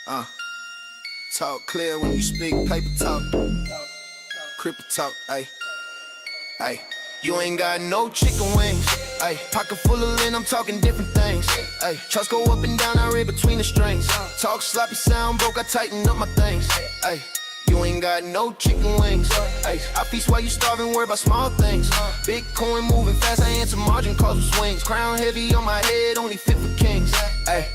Uh, Talk clear when you speak, paper talk, cripple talk, ayy. Ayy, you ain't got no chicken wings, ayy. Pocket full of lint, I'm talking different things, ayy. Trust go up and down, I read between the strings. Talk sloppy, sound broke, I tighten up my things, ayy. You ain't got no chicken wings, ayy. I feast while you starving, worry about small things. Bitcoin moving fast, I answer margin calls with swings. Crown heavy on my head, only fit for kings, ayy.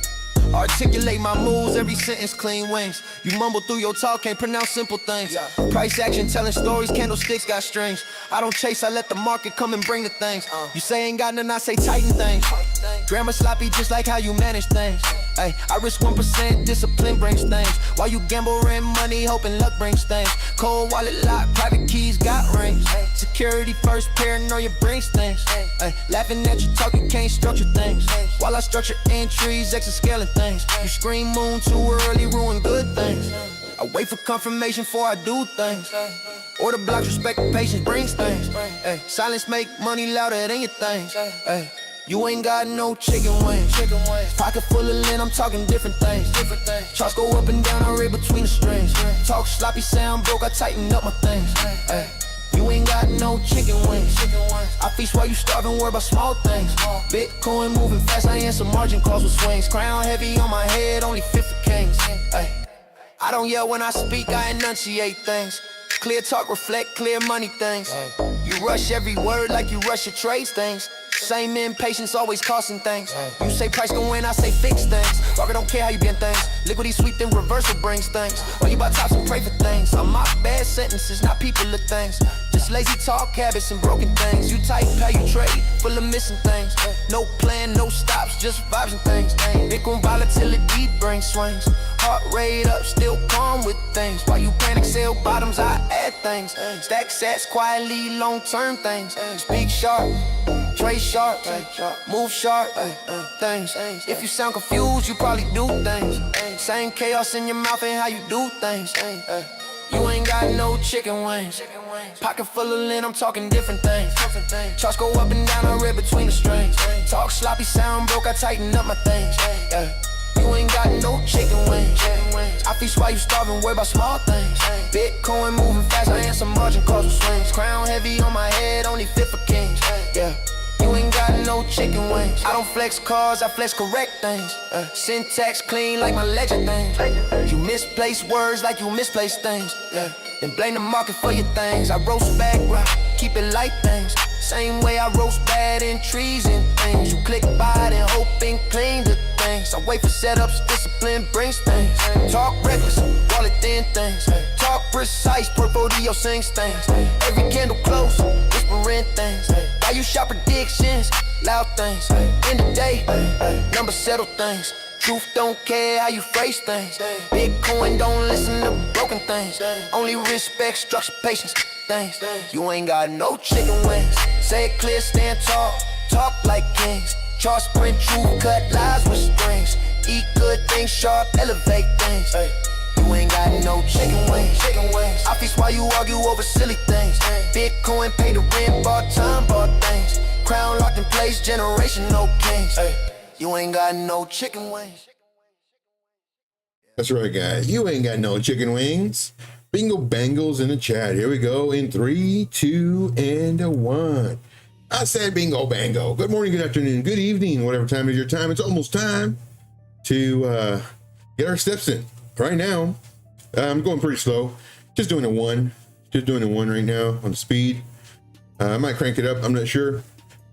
Articulate my moves, every sentence clean wings. You mumble through your talk, can't pronounce simple things. Price action, telling stories, candlesticks got strings. I don't chase, I let the market come and bring the things. You say ain't got none, I say tighten things. Grammar sloppy, just like how you manage things. Ay, I risk 1%, discipline brings things. While you gamble, rent money, hoping luck brings things. Cold wallet lock, private keys got rings. Security first, paranoia brings things. Ay, laughing at you talk, you can't structure things. While I structure entries, exascaling things. You scream moon too early, ruin good things. I wait for confirmation before I do things. Order blocks, respect and patience brings things. Ay, silence make money louder than your things. Ay, you ain't got no chicken wings. Pocket full of lint, I'm talking different things. Charts go up and down, I read between the strings. Talk sloppy, sound broke, I tighten up my things. Ay, you ain't got no chicken wings. I feast while you starving, worry about small things. Bitcoin moving fast, I answer margin calls with swings. Crown heavy on my head, only fit for kings. Ay, I don't yell when I speak, I enunciate things. Clear talk, reflect clear money things. You rush every word like you rush your trades things. Same impatience, always costing things. You say price go in, I say fix things. Rocket don't care how you bend things. Liquidy sweet, then reversal brings things. Or you buy tops and pray for things. I'm my bad sentences, not people or things. Just lazy talk habits and broken things. You type how you trade, full of missing things. No plan, no stops, just vibes and things. Bitcoin volatility brings swings. Heart rate up, still calm with things. While you panic, sell bottoms, I add things. Stack sats, quietly, long-term things. Speak sharp, trade sharp, move sharp, things. If you sound confused, you probably do things. Same chaos in your mouth and how you do things. You ain't got no chicken wings. Pocket full of lint, I'm talking different things. Charts go up and down, I read between the strings. Talk sloppy, sound broke, I tighten up my things. You ain't got no chicken wings. I feast while you starving, worry about small things. Bitcoin moving fast, I answer margin calls with swings. Crown heavy on my head, only fit for kings. Yeah. You ain't got no chicken wings. I don't flex cars, I flex correct things. Syntax clean like my ledger things. You misplace words like you misplace things. Then blame the market for your things. I roast back, right, keep it light things. Same way I roast bad in trees and things. You click by it and hope and clean the things. I wait for setups, discipline brings things. Talk reckless, wallet thin things. Talk precise, portfolio sings things. Every candle close, whispering things. Why you shop predictions, loud things. End of day, numbers settle things. Truth don't care how you phrase things. Bitcoin don't listen to broken things. Only respect, structure, patience, things. You ain't got no chicken wings. Say it clear, stand tall, talk like kings. Chart sprint, true, cut lies with strings. Eat good things, sharp, elevate things. You ain't got no chicken wings. I feast while you argue over silly things. Bitcoin pay the rent, bought time, bought things. Crown locked in place, generation, no kings. You ain't got no chicken wings. That's right, guys. You ain't got no chicken wings. Bingo bangles in the chat. Here we go in 3, 2, and 1. I said bingo bango. Good morning, good afternoon, good evening, whatever time is your time. It's almost time to get our steps in. Right now, I'm going pretty slow. Just doing a 1. Just doing a 1 right now on the speed. I might crank it up. I'm not sure.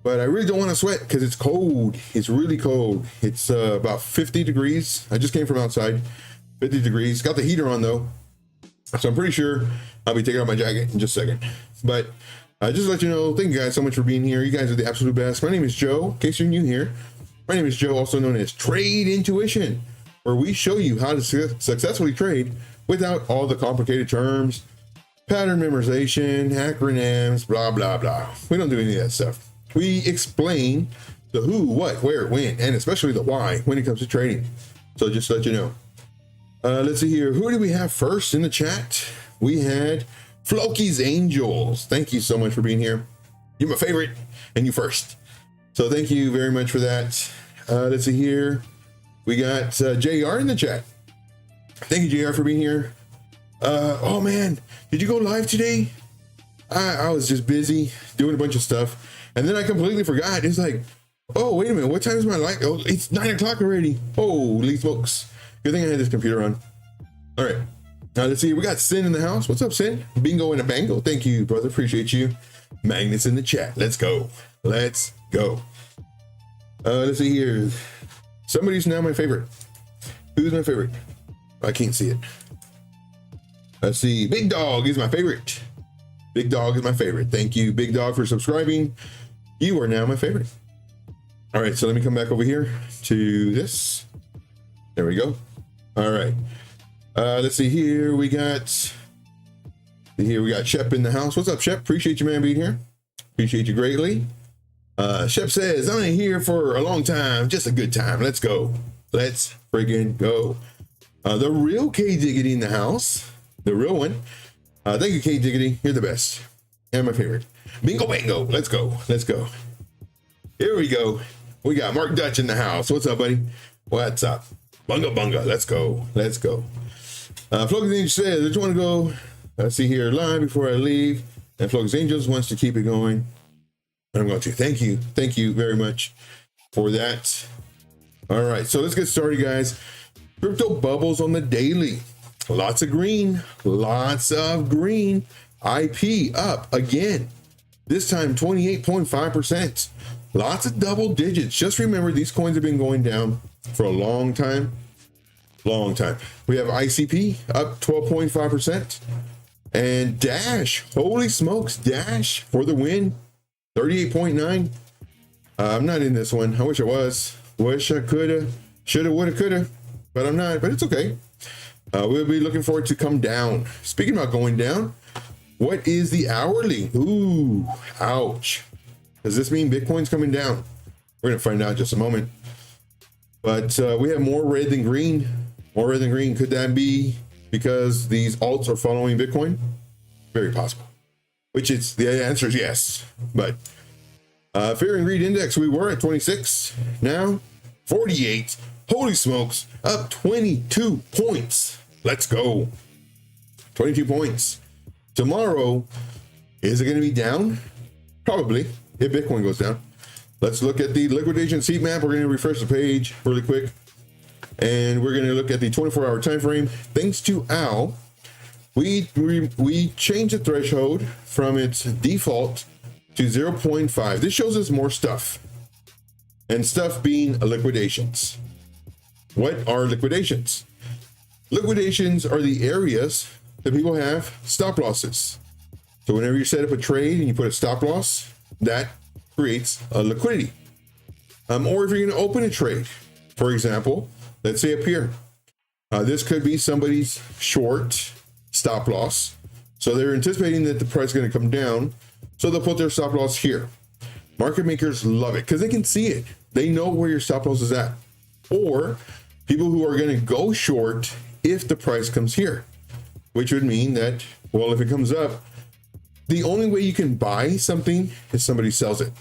But I really don't want to sweat because it's cold. It's really cold. It's about 50 degrees. I just came from outside. 50 degrees. Got the heater on though. So I'm pretty sure I'll be taking off my jacket in just a second. But just to let you know, thank you guys so much for being here. You guys are the absolute best. My name is Joe, in case you're new here. My name is Joe, also known as Trade Intuition, where we show you how to successfully trade without all the complicated terms, pattern memorization, acronyms, blah, blah, blah. We don't do any of that stuff. We explain the who, what, where, when, and especially the why when it comes to trading. So just to let you know. Let's see here. Who do we have first in the chat? We had Floki's Angels. Thank you so much for being here. You're my favorite and you first. So thank you very much for that. Let's see here. We got JR in the chat. Thank you, JR, for being here. Oh man, did you go live today? I was just busy doing a bunch of stuff, and then I completely forgot. It's like, oh, wait a minute, what time is my live? Oh, it's 9 o'clock already. Holy smokes. Good thing I had this computer on. All right, now let's see. We got Sin in the house. What's up, Sin? Bingo and a bango. Thank you, brother. Appreciate you. Magnets in the chat. Let's go. Let's go. Let's see here. Somebody's now my favorite. Who's my favorite? I can't see it. Let's see. Big Dog is my favorite. Big Dog is my favorite. Thank you, Big Dog, for subscribing. You are now my favorite. All right, so let me come back over here to this. There we go. All right. Let's see here. We got Shep in the house. What's up, Shep? Appreciate you, man, being here. Appreciate you greatly. Shep says, I'm here for a long time, just a good time. Let's go. Let's friggin' go. The real K Diggity in the house. The real one. Thank you, K Diggity. You're the best. And my favorite. Bingo bango. Let's go. Let's go. Here we go. We got Mark Dutch in the house. What's up, buddy? What's up? Bunga bunga. Let's go. Let's go. Flogus Angel says, I just want to go see here live before I leave. And Flogus Angels wants to keep it going. I'm going to. Thank you. Thank you very much for that. All right. So let's get started, guys. Crypto bubbles on the daily. Lots of green. Lots of green. IP up again. This time 28.5%. Lots of double digits. Just remember, these coins have been going down for a long time. Long time. We have ICP up 12.5%. And Dash. Holy smokes. Dash for the win. 38.9. I'm not in this one. I wish I was. Wish I coulda. Shoulda, woulda, coulda. But I'm not. But it's okay. We'll be looking for it to come down. Speaking about going down, what is the hourly? Ooh, ouch. Does this mean Bitcoin's coming down? We're going to find out in just a moment. But we have more red than green. More red than green. Could that be because these alts are following Bitcoin? Very possible. Which is, the answer is yes. But Fear and Greed Index, we were at 26. Now 48. Holy smokes. Up 22 points. Let's go. 22 points. Tomorrow, is it going to be down? Probably, if Bitcoin goes down. Let's look at the liquidation heat map. We're going to refresh the page really quick. And we're going to look at the 24-hour time frame. Thanks to Al, we changed the threshold from its default to 0.5. This shows us more stuff. And stuff being liquidations. What are liquidations? Liquidations are the areas that people have stop losses. So whenever you set up a trade and you put a stop loss, that creates a liquidity. Or if you're going to open a trade, for example, let's say up here, this could be somebody's short stop loss. So they're anticipating that the price is going to come down. So they'll put their stop loss here. Market makers love it because they can see it. They know where your stop loss is at. Or people who are going to go short if the price comes here, which would mean that, well, if it comes up, the only way you can buy something is somebody sells it.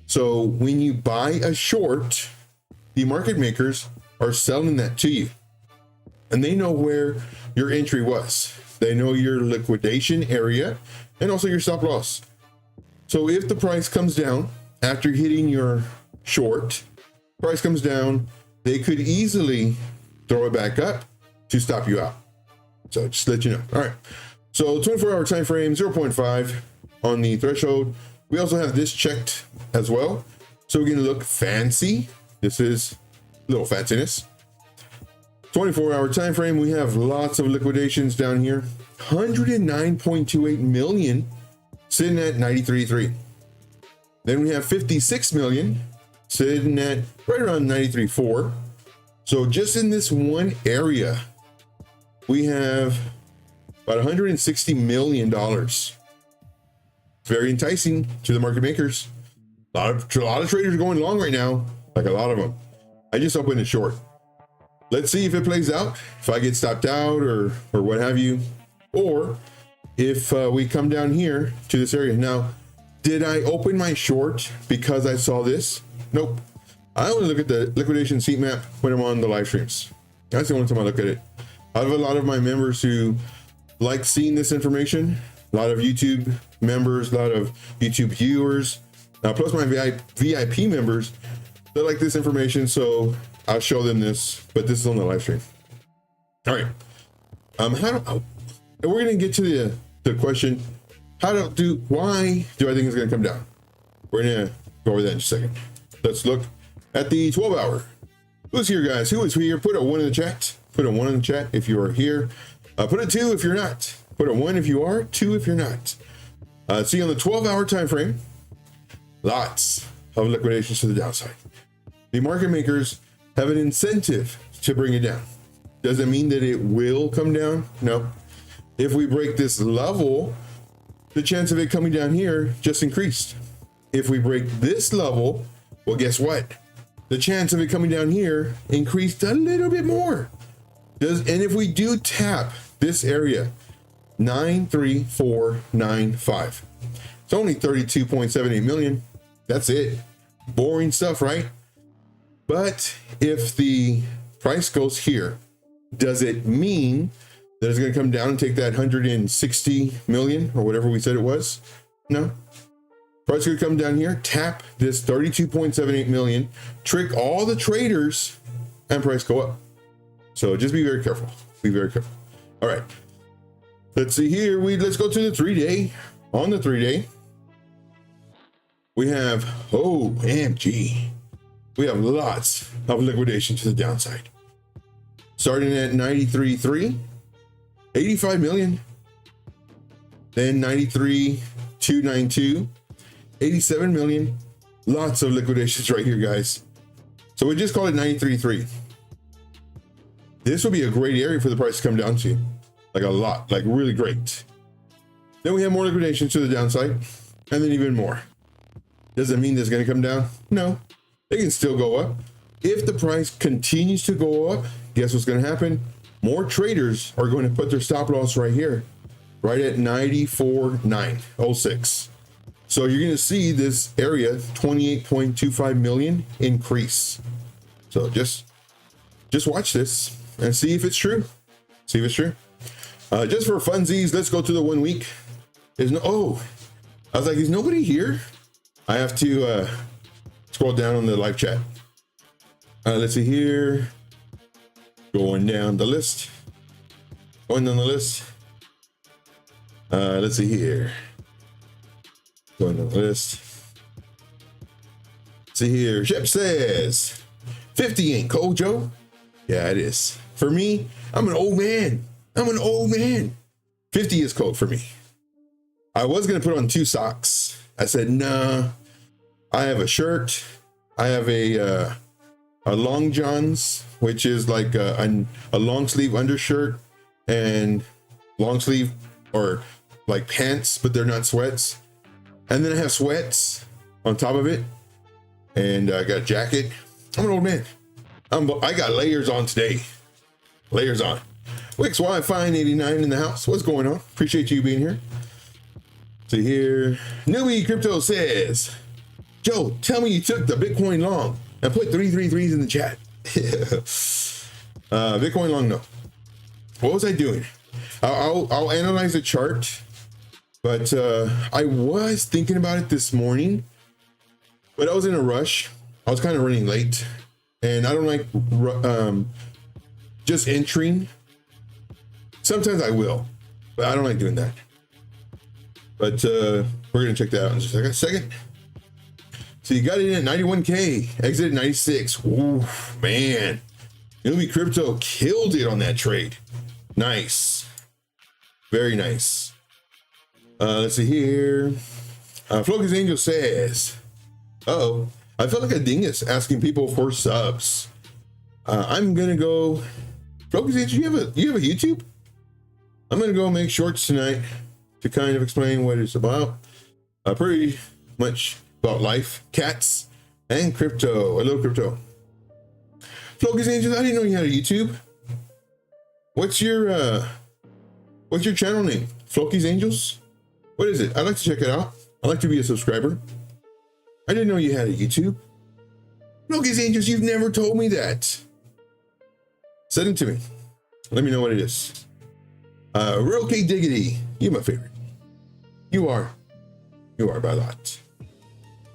So when you buy a short, the market makers are selling that to you. And they know where your entry was. They know your liquidation area and also your stop loss. So if the price comes down after hitting your short, price comes down, they could easily throw it back up to stop you out. So just to let you know. All right. So 24-hour time frame, 0.5 on the threshold. We also have this checked as well. So we're going to look fancy. This is a little fanciness. 24-hour time frame. We have lots of liquidations down here. 109.28 million sitting at 93.3. Then we have 56 million sitting at right around 93.4. So just in this one area, we have about $160 million. Very enticing to the market makers. A lot of traders are going long right now, like a lot of them. I just opened it short. Let's see if it plays out, if I get stopped out or what have you, or if we come down here to this area. Now, did I open my short because I saw this? Nope. I only look at the liquidation heat map when I'm on the live streams. That's the only time I look at it. I have a lot of my members who like seeing this information. A lot of YouTube members, a lot of YouTube viewers, plus my VIP members that like this information. So I'll show them this, but this is on the live stream. All right. We're going to get to the question, why do I think it's going to come down? We're going to go over that in a second. Let's look at the 12-hour. Who's here, guys? Who is here? Put a 1 in the chat. Put a 1 in the chat if you are here. Put a 2 if you're not. Put a 1 if you are, 2 if you're not. See, on the 12-hour time frame, lots of liquidations to the downside. The market makers have an incentive to bring it down. Does it mean that it will come down? No. If we break this level, the chance of it coming down here just increased. If we break this level, well, guess what? The chance of it coming down here increased a little bit more. And if we do tap this area, 93495, it's only 32.78 million. That's it. Boring stuff, right? But if the price goes here, does it mean that it's going to come down and take that 160 million or whatever we said it was? No. Price could come down here, tap this 32.78 million, trick all the traders, and price go up. So just be very careful. Be very careful. All right. Let's see here. Let's go to the 3-day. On the 3-day, we have OMG. We have lots of liquidation to the downside. Starting at 93.3, 85 million. Then 93.292. 87 million. Lots of liquidations right here, guys. So we just call it 93.3. This will be a great area for the price to come down to. Like a lot, like really great. Then we have more liquidations to the downside, and then even more. Does it mean this is going to come down? No. It can still go up. If the price continues to go up, guess what's going to happen? More traders are going to put their stop loss right here, right at 94.906. So you're going to see this area 28.25 million increase. So just watch this and see if it's true. See if it's true. Just for funsies, let's go to the 1 week. I was like, is nobody here? I have to scroll down on the live chat. Let's see here. Going down the list. Let's see here. Going down the list. See here. Shep says 50 ain't cold, Joe. Yeah, it is. For me, I'm an old man. 50 is cold for me. I was going to put on 2 socks. I said, nah. I have a shirt. I have a long johns, which is like a long sleeve undershirt and long sleeve or like pants, but they're not sweats. And then I have sweats on top of it. And I got a jacket. I'm an old man. I got layers on today. Layers on. Wix Wi-Fi 89 in the house. What's going on? Appreciate you being here. See here. Newbie Crypto says, Joe, tell me you took the Bitcoin long and put 333s in the chat. Bitcoin long, no. What was I doing? I'll analyze the chart. But I was thinking about it this morning, but I was in a rush. I was kind of running late, and I don't like just entering. Sometimes I will, but I don't like doing that. But we're going to check that out in just a second. So you got it in at 91K, exited 96. Ooh, man. Newbie Crypto killed it on that trade. Nice. Very nice. Let's see here. Focus Angel says, I felt like a dingus asking people for subs. I'm gonna go. Focus Angel, you have a YouTube? I'm gonna go make shorts tonight to kind of explain what it's about. Pretty much about life, cats, and crypto. I love crypto. Focus Angel, I didn't know you had a YouTube. What's your channel name? Floki's Angels? What is it? I'd like to check it out. I'd like to be a subscriber. I didn't know you had a YouTube. Floki's Angels, you've never told me that. Send it to me. Let me know what it is. Real K Diggity, you my favorite. You are by a lot.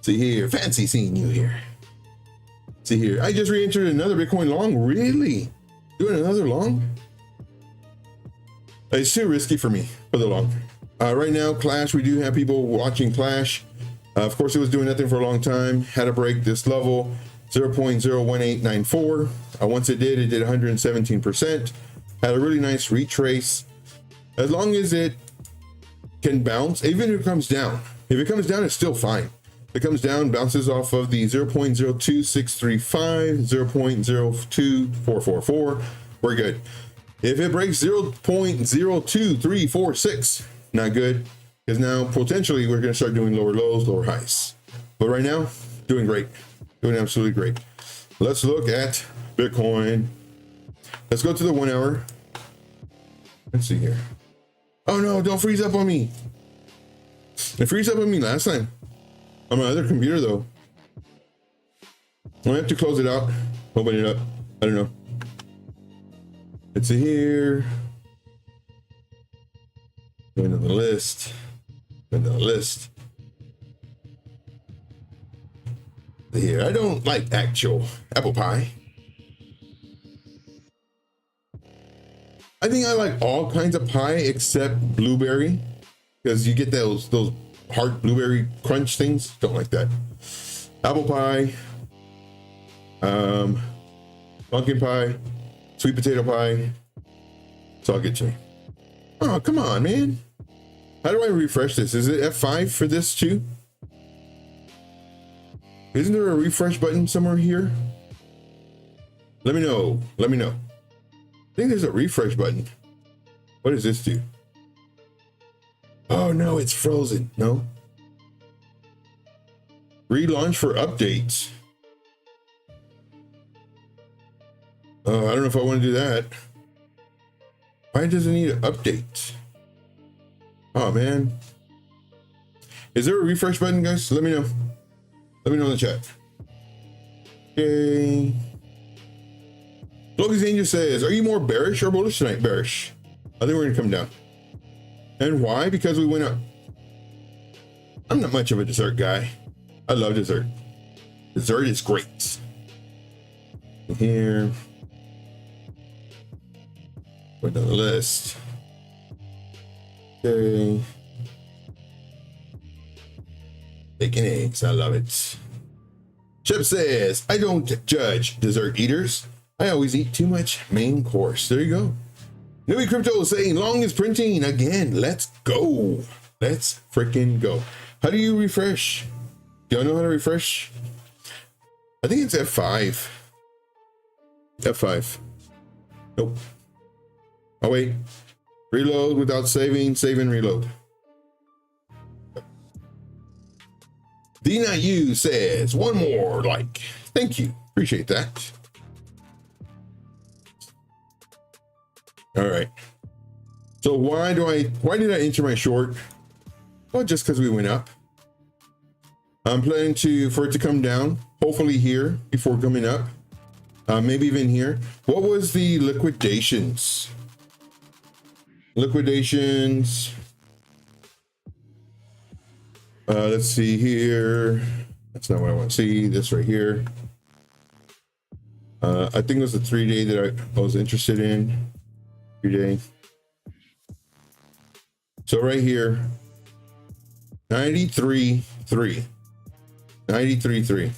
See here, fancy seeing you here. See here, I just re-entered another Bitcoin long. Really? Doing another long? It's too risky for me for the long. Right now, Clash, we do have people watching Clash. Of course, it was doing nothing for a long time. Had to break this level, 0.01894. Once it did 117%. Had a really nice retrace. As long as it can bounce, even if it comes down. If it comes down, it's still fine. If it comes down, bounces off of the 0.02635, 0.02444. We're good. If it breaks 0.02346, not good, because now potentially we're going to start doing lower lows, lower highs. But right now, doing great, doing absolutely great. Let's look at Bitcoin. Let's go to the 1 hour. Let's see here. Oh no, don't freeze up on me. It freezed up on me last time. On my other computer though. I have to close it out, open it up. I don't know. Let's see here. Go into the list. Go into the list. Here, I don't like actual apple pie. I think I like all kinds of pie except blueberry, because you get those hard blueberry crunch things. Don't like that. Apple pie, pumpkin pie, sweet potato pie. It's all good to me. Oh, come on, man. How do I refresh this? Is it F5 for this too? Isn't there a refresh button somewhere here? Let me know. Let me know. I think there's a refresh button. What does this do? Oh no, it's frozen. No. Relaunch for updates. I don't know if I want to do that. Why does it need an update? Oh man. Is there a refresh button, guys? Let me know. Let me know in the chat. Okay. Logan's Angel says, are you more bearish or bullish tonight? Bearish. I think we're gonna come down. And why? Because we went up. I'm not much of a dessert guy. I love dessert. Dessert is great. Here. Put on the list. Okay. Bacon eggs. I love it. Chip says, I don't judge dessert eaters. I always eat too much main course. There you go. Newbie Crypto is saying long is printing again. Let's go. Let's freaking go. How do you refresh? Do y'all know how to refresh? I think it's F5. F5. Nope. Oh wait. Reload without saving. Save and reload. D9U says one more like. Thank you. Appreciate that. All right. So why did I enter my short? Well, just because we went up. I'm planning for it to come down, hopefully here before coming up. Maybe even here. What was the liquidations? Liquidations. Let's see here. That's not what I want to see. This right here. I think it was the 3-day that I was interested in. 3-day. So right here, 93.3. 93.3.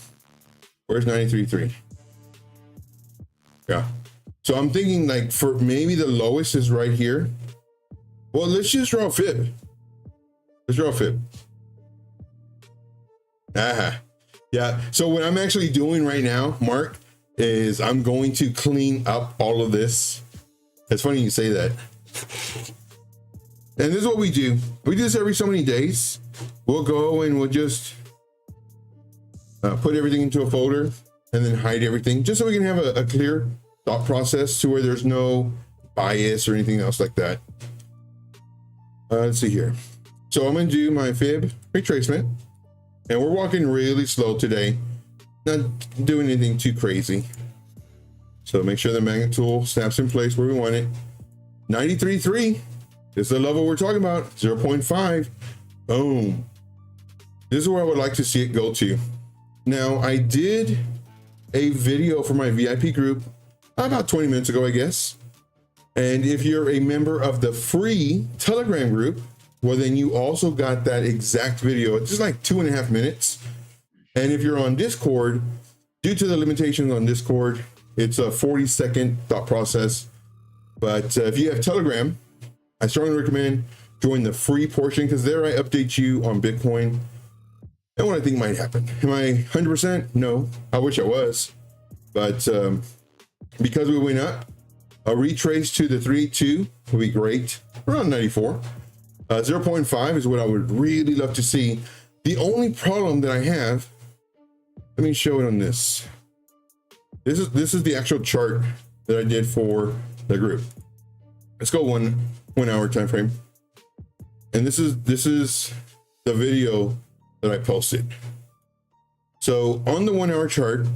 Where's 93.3? Yeah. So I'm thinking like for maybe the lowest is right here. Well, let's just draw a fib. Let's draw a fib. Yeah. So what I'm actually doing right now, Mark, is I'm going to clean up all of this. It's funny you say that. And this is what we do. We do this every so many days. We'll go and we'll just put everything into a folder and then hide everything, just so we can have a clear thought process to where there's no bias or anything else like that. Let's see here. So I'm going to do my fib retracement, and we're walking really slow today, not doing anything too crazy. So make sure the magnet tool snaps in place where we want it. 93.3. This is the level we're talking about. 0.5. Boom. This is where I would like to see it go to. Now, I did a video for my VIP group about 20 minutes ago, I guess. And if you're a member of the free Telegram group, well, then you also got that exact video. It's just like 2.5 minutes. And if you're on Discord, due to the limitations on Discord, it's a 40-second thought process. But if you have Telegram, I strongly recommend join the free portion, because there I update you on Bitcoin and what I think might happen. Am I 100%? No, I wish I was. But because we went up, a retrace to the 3.2 would be great, around 94. 0.5 is what I would really love to see. The only problem that I have, let me show it on this. This is the actual chart that I did for the group. Let's go 1 hour time frame. And this is the video that I posted. So on the 1 hour chart,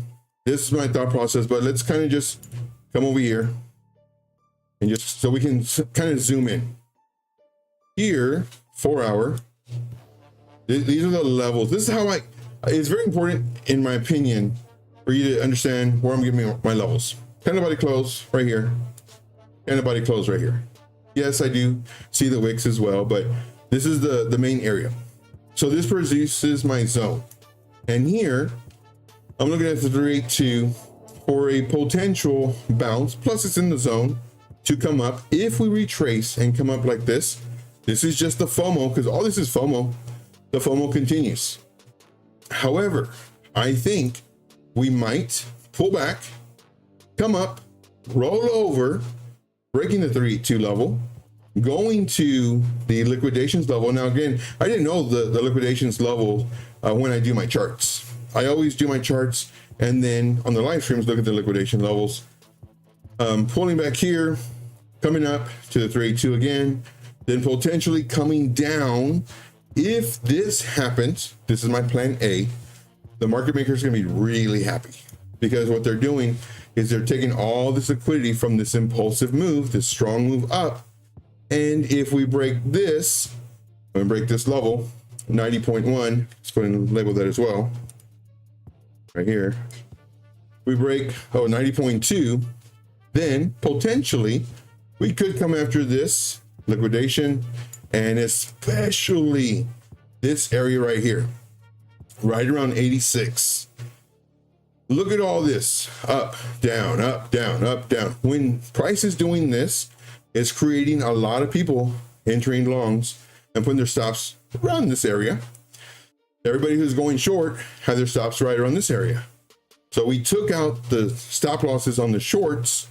this is my thought process, but let's kind of just come over here and just so we can kind of zoom in. Here, 4 hour. These are the levels. This is how it's very important, in my opinion, for you to understand where I'm giving my levels. Candle body close right here. Candle body close right here. Yes, I do see the wicks as well, but this is the main area. So this produces my zone. And here, I'm looking at the 382 for a potential bounce, plus it's in the zone to come up. If we retrace and come up like this, this is just the FOMO, because all this is FOMO. The FOMO continues. However, I think we might pull back, come up, roll over, breaking the 382 level, going to the liquidations level. Now, again, I didn't know the liquidations level when I do my charts. I always do my charts and then on the live streams, look at the liquidation levels. Pulling back here, coming up to the 382 again, then potentially coming down. If this happens, this is my plan A, the market maker is going to be really happy, because what they're doing is they're taking all this liquidity from this impulsive move, this strong move up. And if we break this, I'm going to break this level, 90.1, let's go ahead and label that as well. Right here. We break, 90.2, then potentially we could come after this liquidation, and especially this area right here, right around 86. Look at all this, up, down, up, down, up, down. When price is doing this, it's creating a lot of people entering longs and putting their stops around this area. Everybody who's going short had their stops right around this area. So we took out the stop losses on the shorts,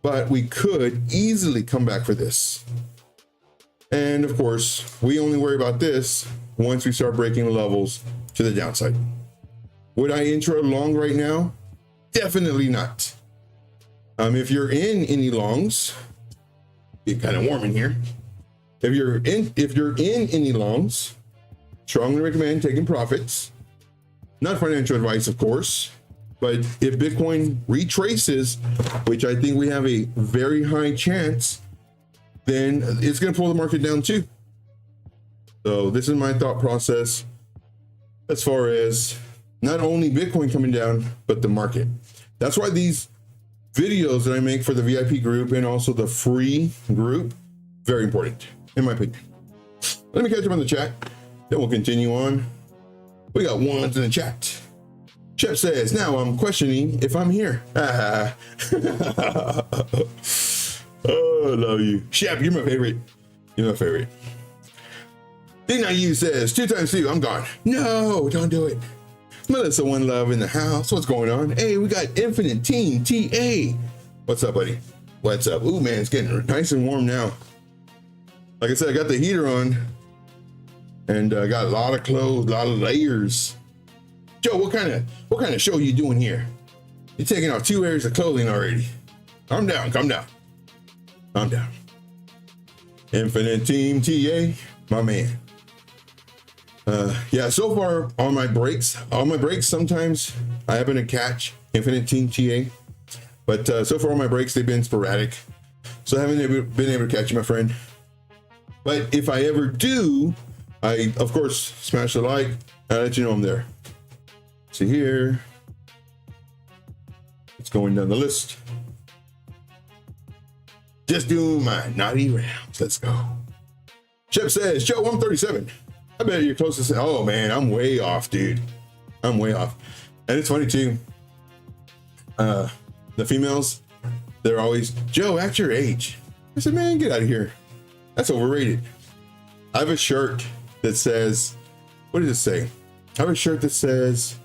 but we could easily come back for this. And of course, we only worry about this once we start breaking levels to the downside. Would I enter a long right now? Definitely not. If you're in any longs, it's kind of warm in here. If you're in any longs, strongly recommend taking profits. Not financial advice, of course, but if Bitcoin retraces, which I think we have a very high chance, then it's going to pull the market down too. So this is my thought process as far as not only Bitcoin coming down, but the market. That's why these videos that I make for the VIP group and also the free group, very important, in my opinion. Let me catch up on the chat, then we'll continue on. We got ones in the chat. Shep says, now I'm questioning if I'm here. Oh, I love you. Shep, you're my favorite. You're my favorite. D9U says, 2 times 2, I'm gone. No, don't do it. Melissa One Love in the house. What's going on? Hey, we got Infinite Team TA. What's up, buddy? What's up? Ooh, man, it's getting nice and warm now. Like I said, I got the heater on and I got a lot of clothes, a lot of layers. Joe, what kind of show you doing here? You're taking off 2 layers of clothing already. Calm down, calm down. Calm down. Infinite Team TA, my man. Yeah, so far on my breaks, sometimes I happen to catch Infinite Team TA, but so far on my breaks, they've been sporadic. So I haven't been able to catch you, my friend. But if I ever do, I, of course, smash the like. I'll let you know I'm there. See here. It's going down the list. Just doing my naughty rounds. Let's go. Chip says, Joe, 137. I bet you're closest. Oh, man, I'm way off, dude. I'm way off. And it's funny, too. The females, they're always, Joe, act your age. I said, man, get out of here. That's overrated. I have a shirt that says, what does it say? I have a shirt that says,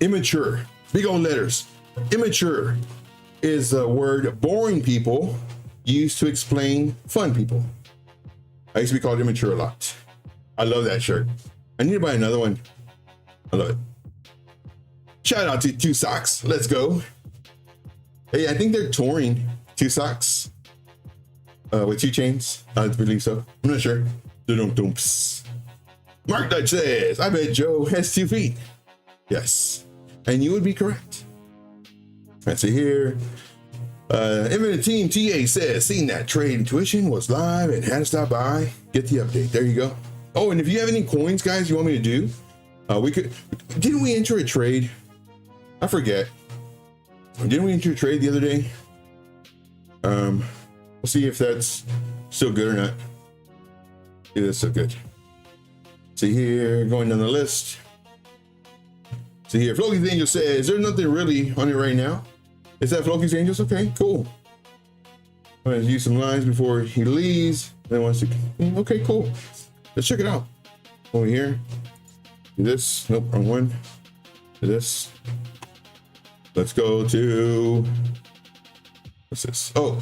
immature. Big old letters. Immature is a word boring people use to explain fun people. I used to be called immature a lot. I love that shirt. I need to buy another one. I love it. Shout out to Two Socks. Let's go. Hey, I think they're touring. Two Socks with 2 Chainz. I believe so. I'm not sure. Mark Dutch says, I bet Joe has 2 feet. Yes. And you would be correct. Let's see here. Infinite Team TA says, seen that trade intuition was live and had to stop by. Get the update. There you go. Oh, and if you have any coins, guys, you want me to do, didn't we enter a trade? I forget. Didn't we enter a trade the other day? We'll see if that's still good or not. Yeah, that's so good. See here, going down the list. See here, Floki's Angel says, there's nothing really on it right now. Is that Floki's Angels? Okay, cool. I'm gonna use some lines before he leaves. Then wants to, okay, cool. Let's check it out. Over here, do this, nope, wrong one. Do this. Let's go to, what's this? Oh,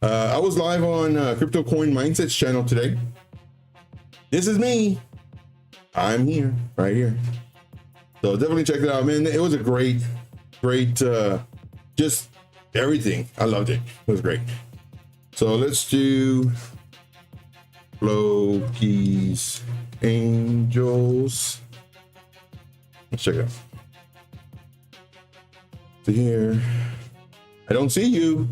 I was live on Crypto Coin Mindsets channel today. This is me. I'm here, right here. So definitely check it out, man. It was a great, just everything. I loved it. It was great. So let's do Loki's Angels. Let's check it out. So here, I don't see you.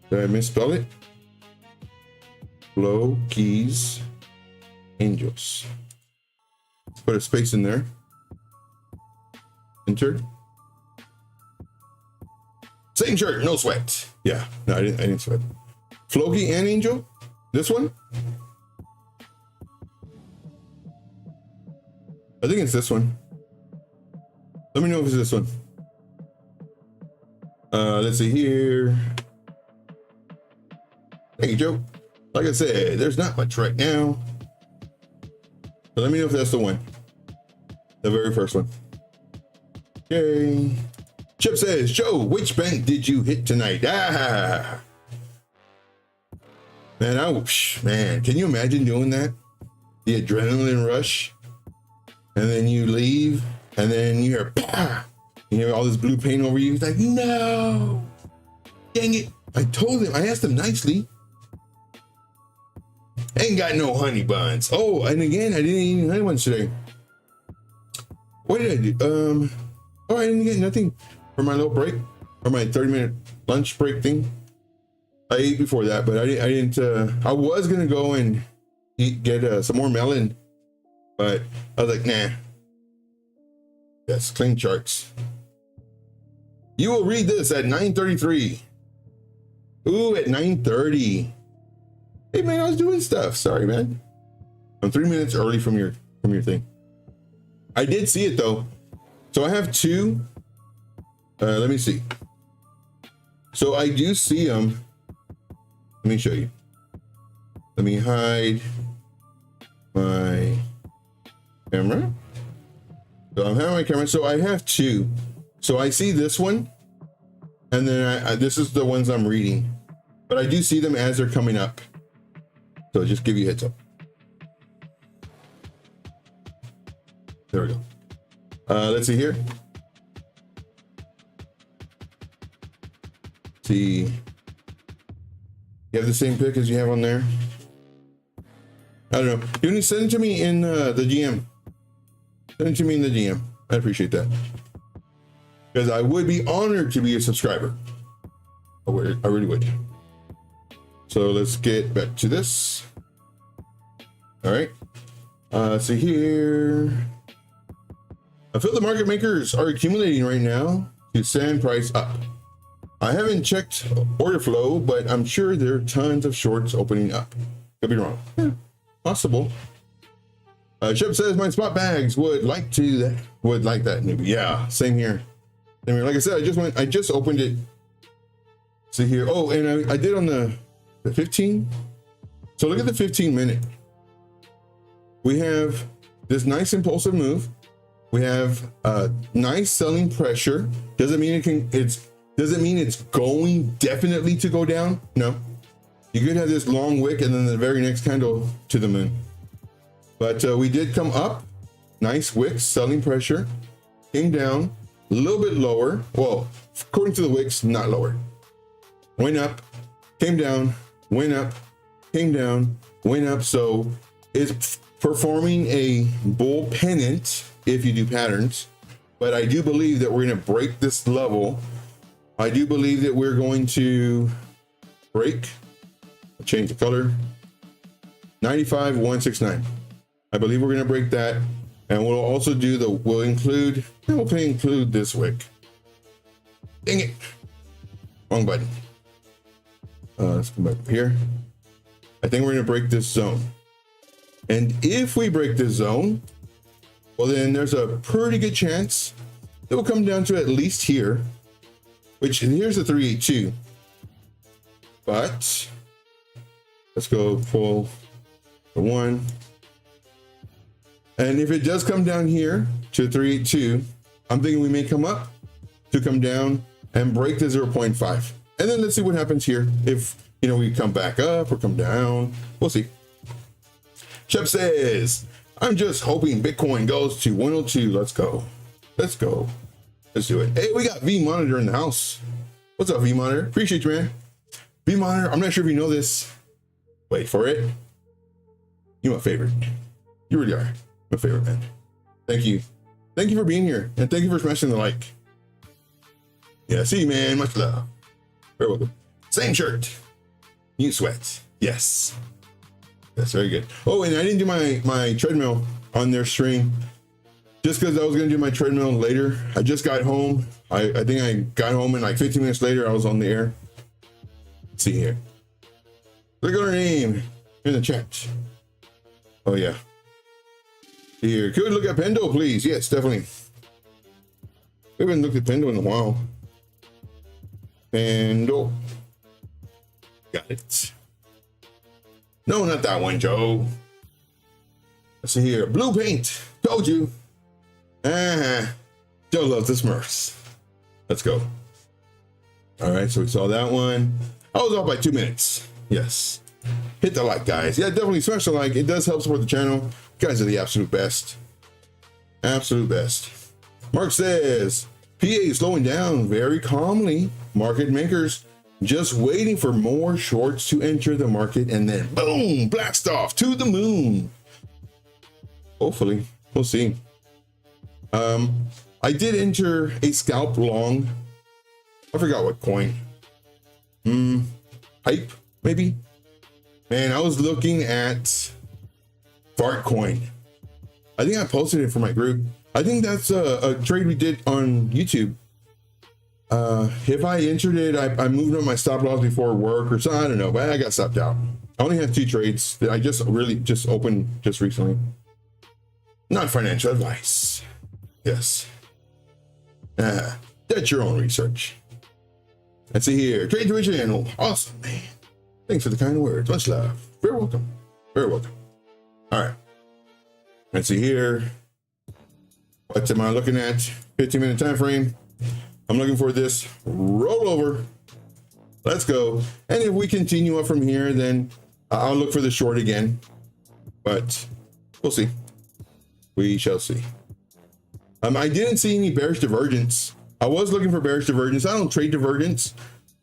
Did I misspell it? Loki's Angels. Let's put a space in there. Enter. Same shirt, no sweat. Yeah, no, I didn't sweat. Floki and Angel. This one. I think it's this one. Let me know if it's this one. Let's see here. Hey, Joe. Like I said, there's not much right now. But let me know if that's the one. The very first one. Okay. Chip says, Joe, which bank did you hit tonight? Ah. Man, man, can you imagine doing that? The adrenaline rush. And then you leave, and then you hear, bah! You hear all this blue paint over you. It's like, no, dang it. I told him, I asked him nicely. Ain't got no honey buns. Oh, and again, I didn't eat any honey buns today. What did I do? Oh, I didn't get nothing for my little break, or my 30-minute lunch break thing. I ate before that, but I didn't, I was gonna go and get some more melon, but I was like, nah. Yes, clean charts. You will read this at 9:33. Ooh, at 9:30. Hey man, I was doing stuff. Sorry, man. I'm 3 minutes early from your thing. I did see it though. So I have 2. Let me see. So I do see them. Let me show you. Let me hide my camera. So I'm having my camera. So I have 2. So I see this one, and then this is the ones I'm reading. But I do see them as they're coming up. So just give you a heads up. There we go. Let's see here. See. You have the same pic as you have on there. I don't know. You need to send it to me in the GM. Send it to me in the GM. I appreciate that. because I would be honored to be a subscriber. I really would. So let's get back to this. All right. So here, I feel the market makers are accumulating right now to send price up. I haven't checked order flow, but I'm sure there are tons of shorts opening up. Could be wrong. Yeah, possible. Shep says my spot bags would like that newbie. Yeah, same here. Same here. Like I said, I just opened it. See here. Oh, and I did on the 15. So look at the 15-minute. We have this nice impulsive move. We have nice selling pressure. Doesn't mean it's going definitely to go down. No, you could have this long wick and then the very next candle to the moon. But we did come up, nice wicks, selling pressure, came down a little bit lower. Well, according to the wicks, not lower. Went up, came down, went up, came down, went up. So it's performing a bull pennant if you do patterns. But I do believe that we're going to break this level. I do believe that we're going to break. I'll change the color. 95,169. I believe we're going to break that, and we'll also do we'll include this wick. Dang it. Wrong button. Let's come back up here. I think we're going to break this zone. And if we break this zone, well, then there's a pretty good chance that we'll come down to at least here, which here's the 382. But let's go pull the one. And if it does come down here to 382, I'm thinking we may come up to come down and break the 0.5. And then let's see what happens here. If, we come back up or come down, we'll see. Shep says, I'm just hoping Bitcoin goes to 102. Let's go. Let's go. Let's do it. Hey, we got V Monitor in the house. What's up, V Monitor? Appreciate you, man. V Monitor, I'm not sure if you know this. Wait for it. You're my favorite. You really are my favorite, man. Thank you. Thank you for being here. And thank you for smashing the like. Yeah, see you, man. Much love. Very welcome. Same shirt. New sweats. Yes. That's very good. Oh, and I didn't do my treadmill on their stream just because I was going to do my treadmill later. I just got home. I think I got home and like 15 minutes later, I was on the air. Let's see here. Look at her name in the chat. Oh, yeah. Here. Could we look at Pendo, please? Yes, definitely. We haven't looked at Pendo in a while. Pendo. Got it. No, not that one, Joe. Let's see here. Blue paint. Told you. Joe loves the Smurfs. Let's go. All right, so we saw that one. I was off by 2 minutes. Yes. Hit the like, guys. Yeah, definitely smash the like. It does help support the channel. You guys are the absolute best. Absolute best. Mark says, PA is slowing down very calmly. Market makers just waiting for more shorts to enter the market and then boom, blast off to the moon. Hopefully, we'll see. I did enter a scalp long. I forgot what coin. Hype, maybe? Man, I was looking at Fart Coin. I think I posted it for my group. I think that's a trade we did on YouTube. If I entered it, I moved on my stop loss before work or something. I don't know, but I got stopped out. I only have 2 trades that I just opened just recently. Not financial advice. Yes. That's your own research. Let's see here. Trade tuition. Awesome, man. Thanks for the kind words. Much love. Very welcome. Very welcome. All right. Let's see here. What am I looking at? 15-minute time frame. I'm looking for this rollover. Let's go. And if we continue up from here, then I'll look for the short again. But we'll see. We shall see. I didn't see any bearish divergence. I was looking for bearish divergence. I don't trade divergence,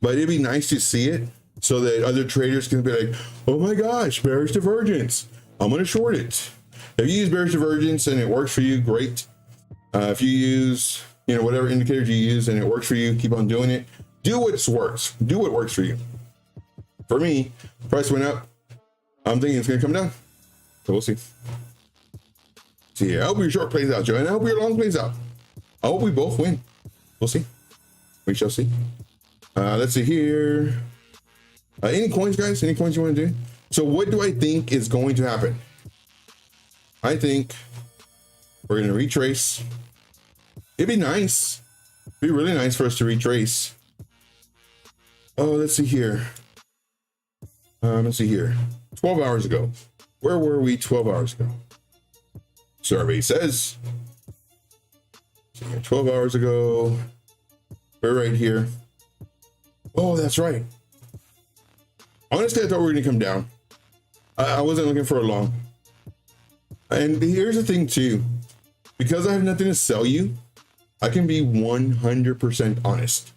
but it'd be nice to see it so that other traders can be like, oh my gosh, bearish divergence. I'm going to short it. If you use bearish divergence and it works for you, great. If you use you know, whatever indicators you use and it works for you, keep on doing it. Do what works. Do what works for you. For me, price went up. I'm thinking it's going to come down. So we'll see. See, I hope your short plays out, Joe, and I hope your long plays out. I hope we both win. We'll see. We shall see. Let's see here. Any coins, guys? Any coins you want to do? So what do I think is going to happen? I think we're going to retrace. It'd be nice. It'd be really nice for us to retrace. Oh, let's see here. Let's see here. 12 hours ago. Where were we 12 hours ago? Survey says 12 hours ago. We're right here. Oh, that's right. Honestly, I thought we were going to come down. I wasn't looking for a long. And here's the thing too. Because I have nothing to sell you, I can be 100% honest.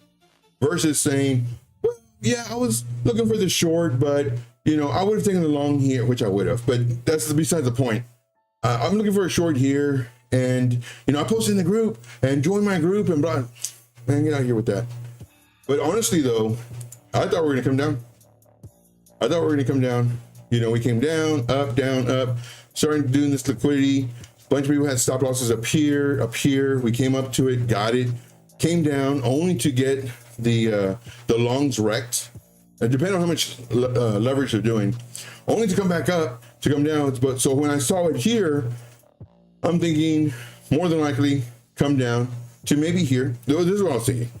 Versus saying, well, yeah, I was looking for the short, but you know, I would have taken the long here, which I would have. But that's besides the point. I'm looking for a short here, and you know, I posted in the group and join my group and blah. Man, get out of here with that. But honestly, though, I thought we were gonna come down. I thought we were gonna come down. You know, we came down, up, starting doing this liquidity. A bunch of people had stop losses up here. We came up to it, got it, came down, only to get the longs wrecked. Depending on how much leverage they're doing, only to come back up, to come down. But so when I saw it here, I'm thinking more than likely come down to maybe here. This is what I was thinking.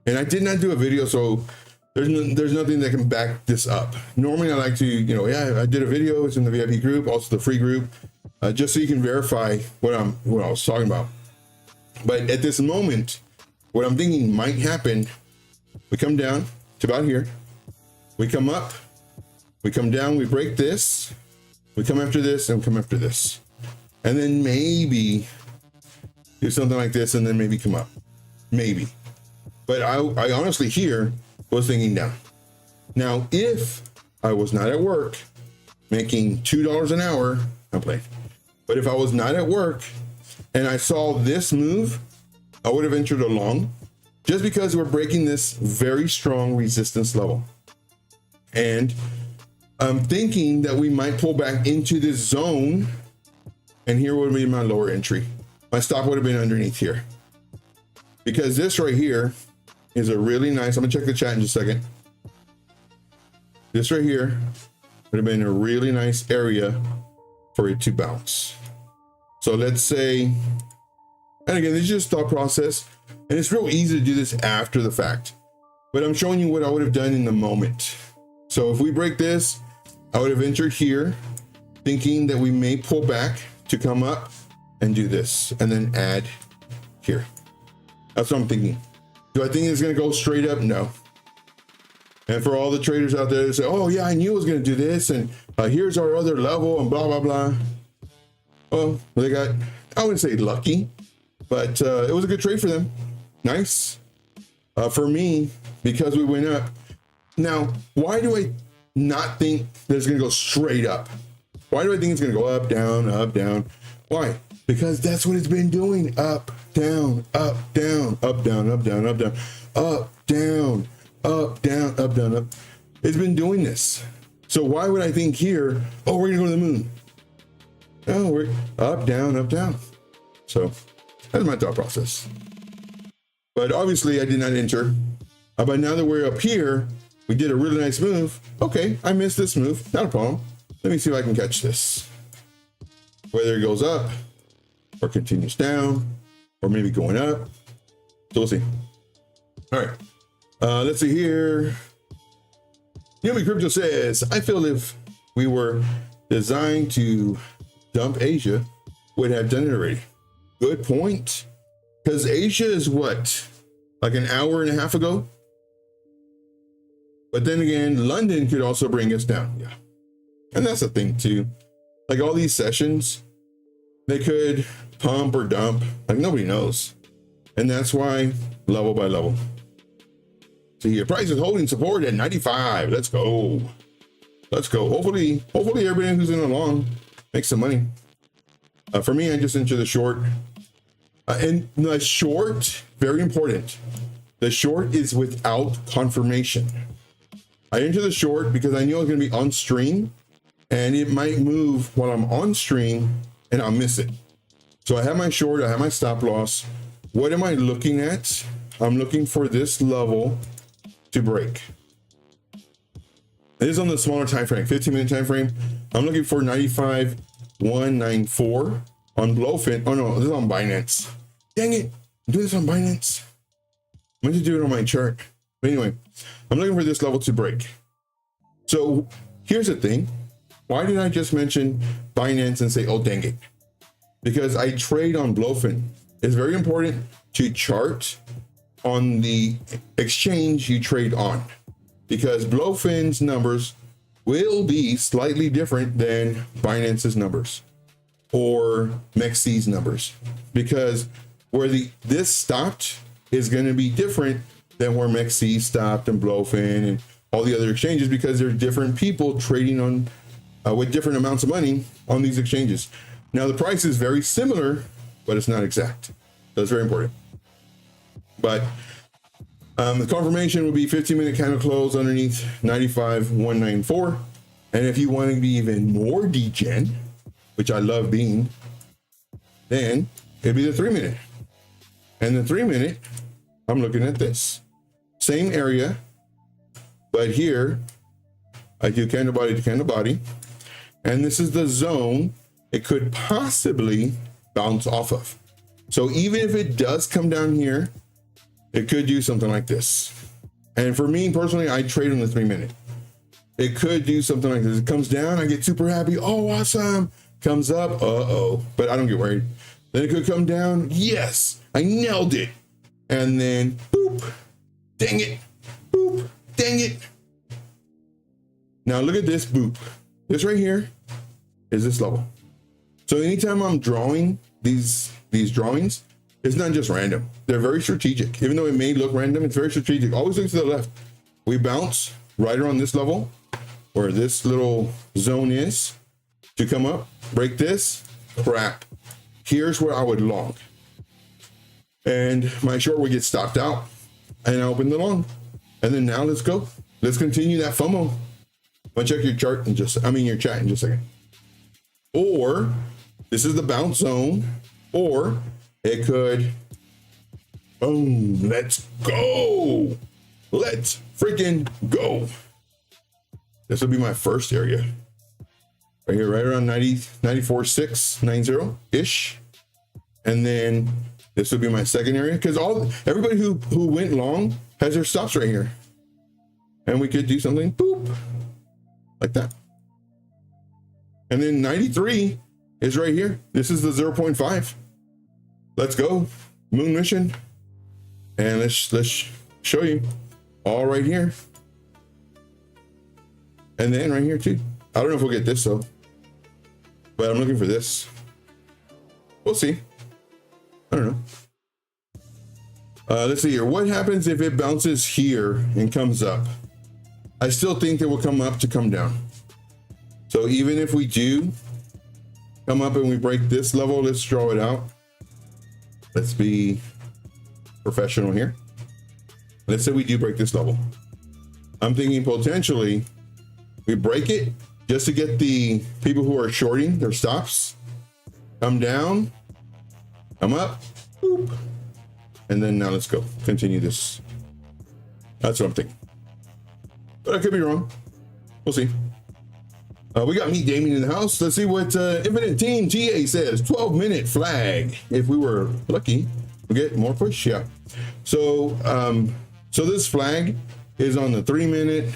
And I did not do a video, so there's nothing that can back this up. Normally I like to, you know, yeah, I did a video. It's in the VIP group, also the free group, just so you can verify what I was talking about. But at this moment, what I'm thinking might happen, we come down to about here, we come up, we come down, we break this, we come after this, and we come after this, and then maybe do something like this, and then maybe come up, maybe. But I honestly here was thinking down. Now, if I was not at work making $2 an hour, I'm playing. But if I was not at work and I saw this move, I would have entered a long, just because we're breaking this very strong resistance level. And I'm thinking that we might pull back into this zone, and here would be my lower entry. My stop would have been underneath here. Because this right here is a really nice, I'm gonna check the chat in just a second. This right here would have been a really nice area for it to bounce. So let's say, and again, this is just thought process. And it's real easy to do this after the fact, but I'm showing you what I would have done in the moment. So if we break this, I would have entered here thinking that we may pull back to come up and do this and then add here. That's what I'm thinking. Do I think it's going to go straight up? No. And for all the traders out there that say, oh yeah, I knew it was going to do this, and here's our other level and blah, blah, blah. Well, they got, I wouldn't say lucky, but it was a good trade for them. Nice. For me, because we went up. Now, why do I not think that it's going to go straight up? Why do I think it's going to go up, down, up, down? Why? Because that's what it's been doing. Up, down, up, down, up, down, up, down, up, down, up, down, up, down, up, down, up. It's been doing this. So why would I think here, oh, we're going to go to the moon? No, we're up, down, up, down. So that's my thought process. But obviously I did not enter. But now that we're up here, we did a really nice move. Okay, I missed this move, not a problem. Let me see if I can catch this. Whether it goes up or continues down or maybe going up. So we'll see. All right, let's see here. Yumi Crypto says, I feel if we were designed to dump Asia, would have done it already. Good point. Because Asia is what? Like an hour and a half ago? But then again, London could also bring us down. Yeah. And that's the thing too. Like all these sessions, they could pump or dump. Like nobody knows. And that's why level by level. See here, price is holding support at 95. Let's go. Let's go. Hopefully everybody who's in along makes some money. For me, I just entered the short. And the short, very important. The short is without confirmation. I enter the short because I know it's going to be on stream and it might move while I'm on stream and I'll miss it. So I have my short, I have my stop loss. What am I looking at? I'm looking for this level to break. This is on the smaller time frame, 15-minute time frame. I'm looking for 95,194 on Blowfin. Oh no, this is on Binance. Dang it, I'm doing this on Binance. I meant to do it on my chart. But anyway, I'm looking for this level to break. So here's the thing. Why did I just mention Binance and say, oh, dang it? Because I trade on Blowfin. It's very important to chart on the exchange you trade on, because Blowfin's numbers will be slightly different than Binance's numbers or MEXC's numbers, because where this stopped is going to be different than where MEXC stopped and Blowfin and all the other exchanges, because there's different people trading on with different amounts of money on these exchanges. Now the price is very similar, but it's not exact. That's very important. But the confirmation would be 15-minute candle close underneath 95,194. And if you want to be even more degen, which I love being, then it'd be the 3-minute. And the 3-minute, I'm looking at this. Same area, but here I do candle body to candle body. And this is the zone it could possibly bounce off of. So even if it does come down here, it could do something like this. And for me personally, I trade on the 3-minute. It could do something like this. It comes down, I get super happy. Oh, awesome. Comes up, uh-oh. But I don't get worried. Then it could come down. Yes, I nailed it. And then, boop, dang it, boop, dang it. Now look at this boop. This right here is this level. So anytime I'm drawing these drawings, it's not just random. They're very strategic. Even though it may look random, it's very strategic. Always look to the left. We bounce right around this level where this little zone is to come up, break this, crap. Here's where I would long. And my short would get stopped out and I open the long. And then now let's go. Let's continue that FOMO. I'll check your chart in your chat in just a second. Or this is the bounce zone, or it could, boom, let's go. Let's freaking go. This will be my first area. Right here, right around 94,690-ish. And then this will be my second area, because everybody who went long has their stops right here. And we could do something, boop, like that. And then 93 is right here. This is the 0.5. Let's go. Moon mission. And let's show you all right here. And then right here too. I don't know if we'll get this though, but I'm looking for this. We'll see. I don't know. Let's see here. What happens if it bounces here and comes up? I still think it will come up to come down. So even if we do come up and we break this level, let's draw it out. Let's be professional here. Let's say we do break this level. I'm thinking potentially we break it just to get the people who are shorting their stops, come down, come up, boop. And then now let's go. Continue this. That's what I'm thinking. But I could be wrong. We'll see. We got Meet Damien in the house. Let's see what Infinite Team TA says. 12-minute flag. If we were lucky, we get more push. Yeah. So this flag is on the 3-minute,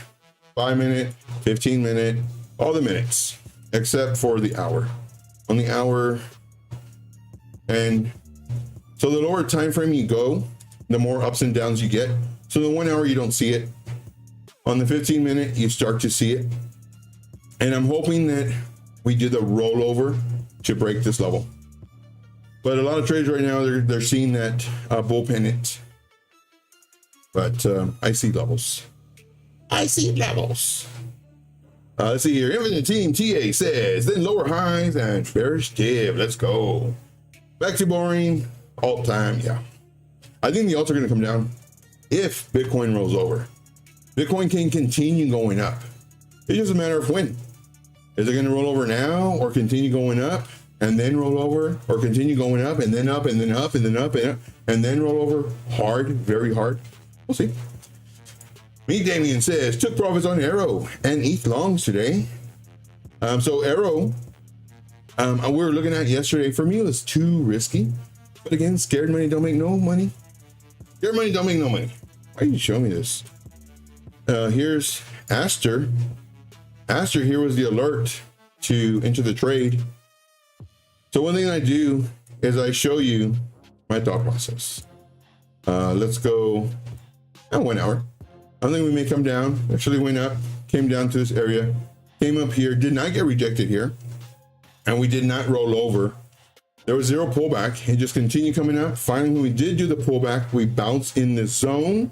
5-minute, 15-minute, all the minutes, except for the hour. On the hour, and so the lower time frame you go, the more ups and downs you get. So the 1 hour you don't see it. On the 15-minute, you start to see it. And I'm hoping that we do the rollover to break this level. But a lot of traders right now, they're seeing that bull pennant. But I see levels. I see levels. Let's see here. Infinite Team TA says, then lower highs and bearish dip. Let's go. Back to boring. Alt time, yeah. I think the alts are going to come down if Bitcoin rolls over. Bitcoin can continue going up. It's just a matter of when. Is it going to roll over now or continue going up and then roll over, or continue going up and then up and then up and then up and up and then roll over hard, very hard? We'll see. Me, Damien says, took profits on Arrow and ETH longs today. So Arrow, we were looking at yesterday. For me, it was too risky. But again, scared money don't make no money. Scared money don't make no money. Why did you show me this? Here's Aster. Aster, here was the alert to enter the trade. So one thing I do is I show you my thought process. Let's go 1 hour. I think we may come down. Actually went up, came down to this area, came up here, did not get rejected here, and we did not roll over. There was zero pullback. It just continued coming up. Finally, when we did do the pullback, we bounced in this zone.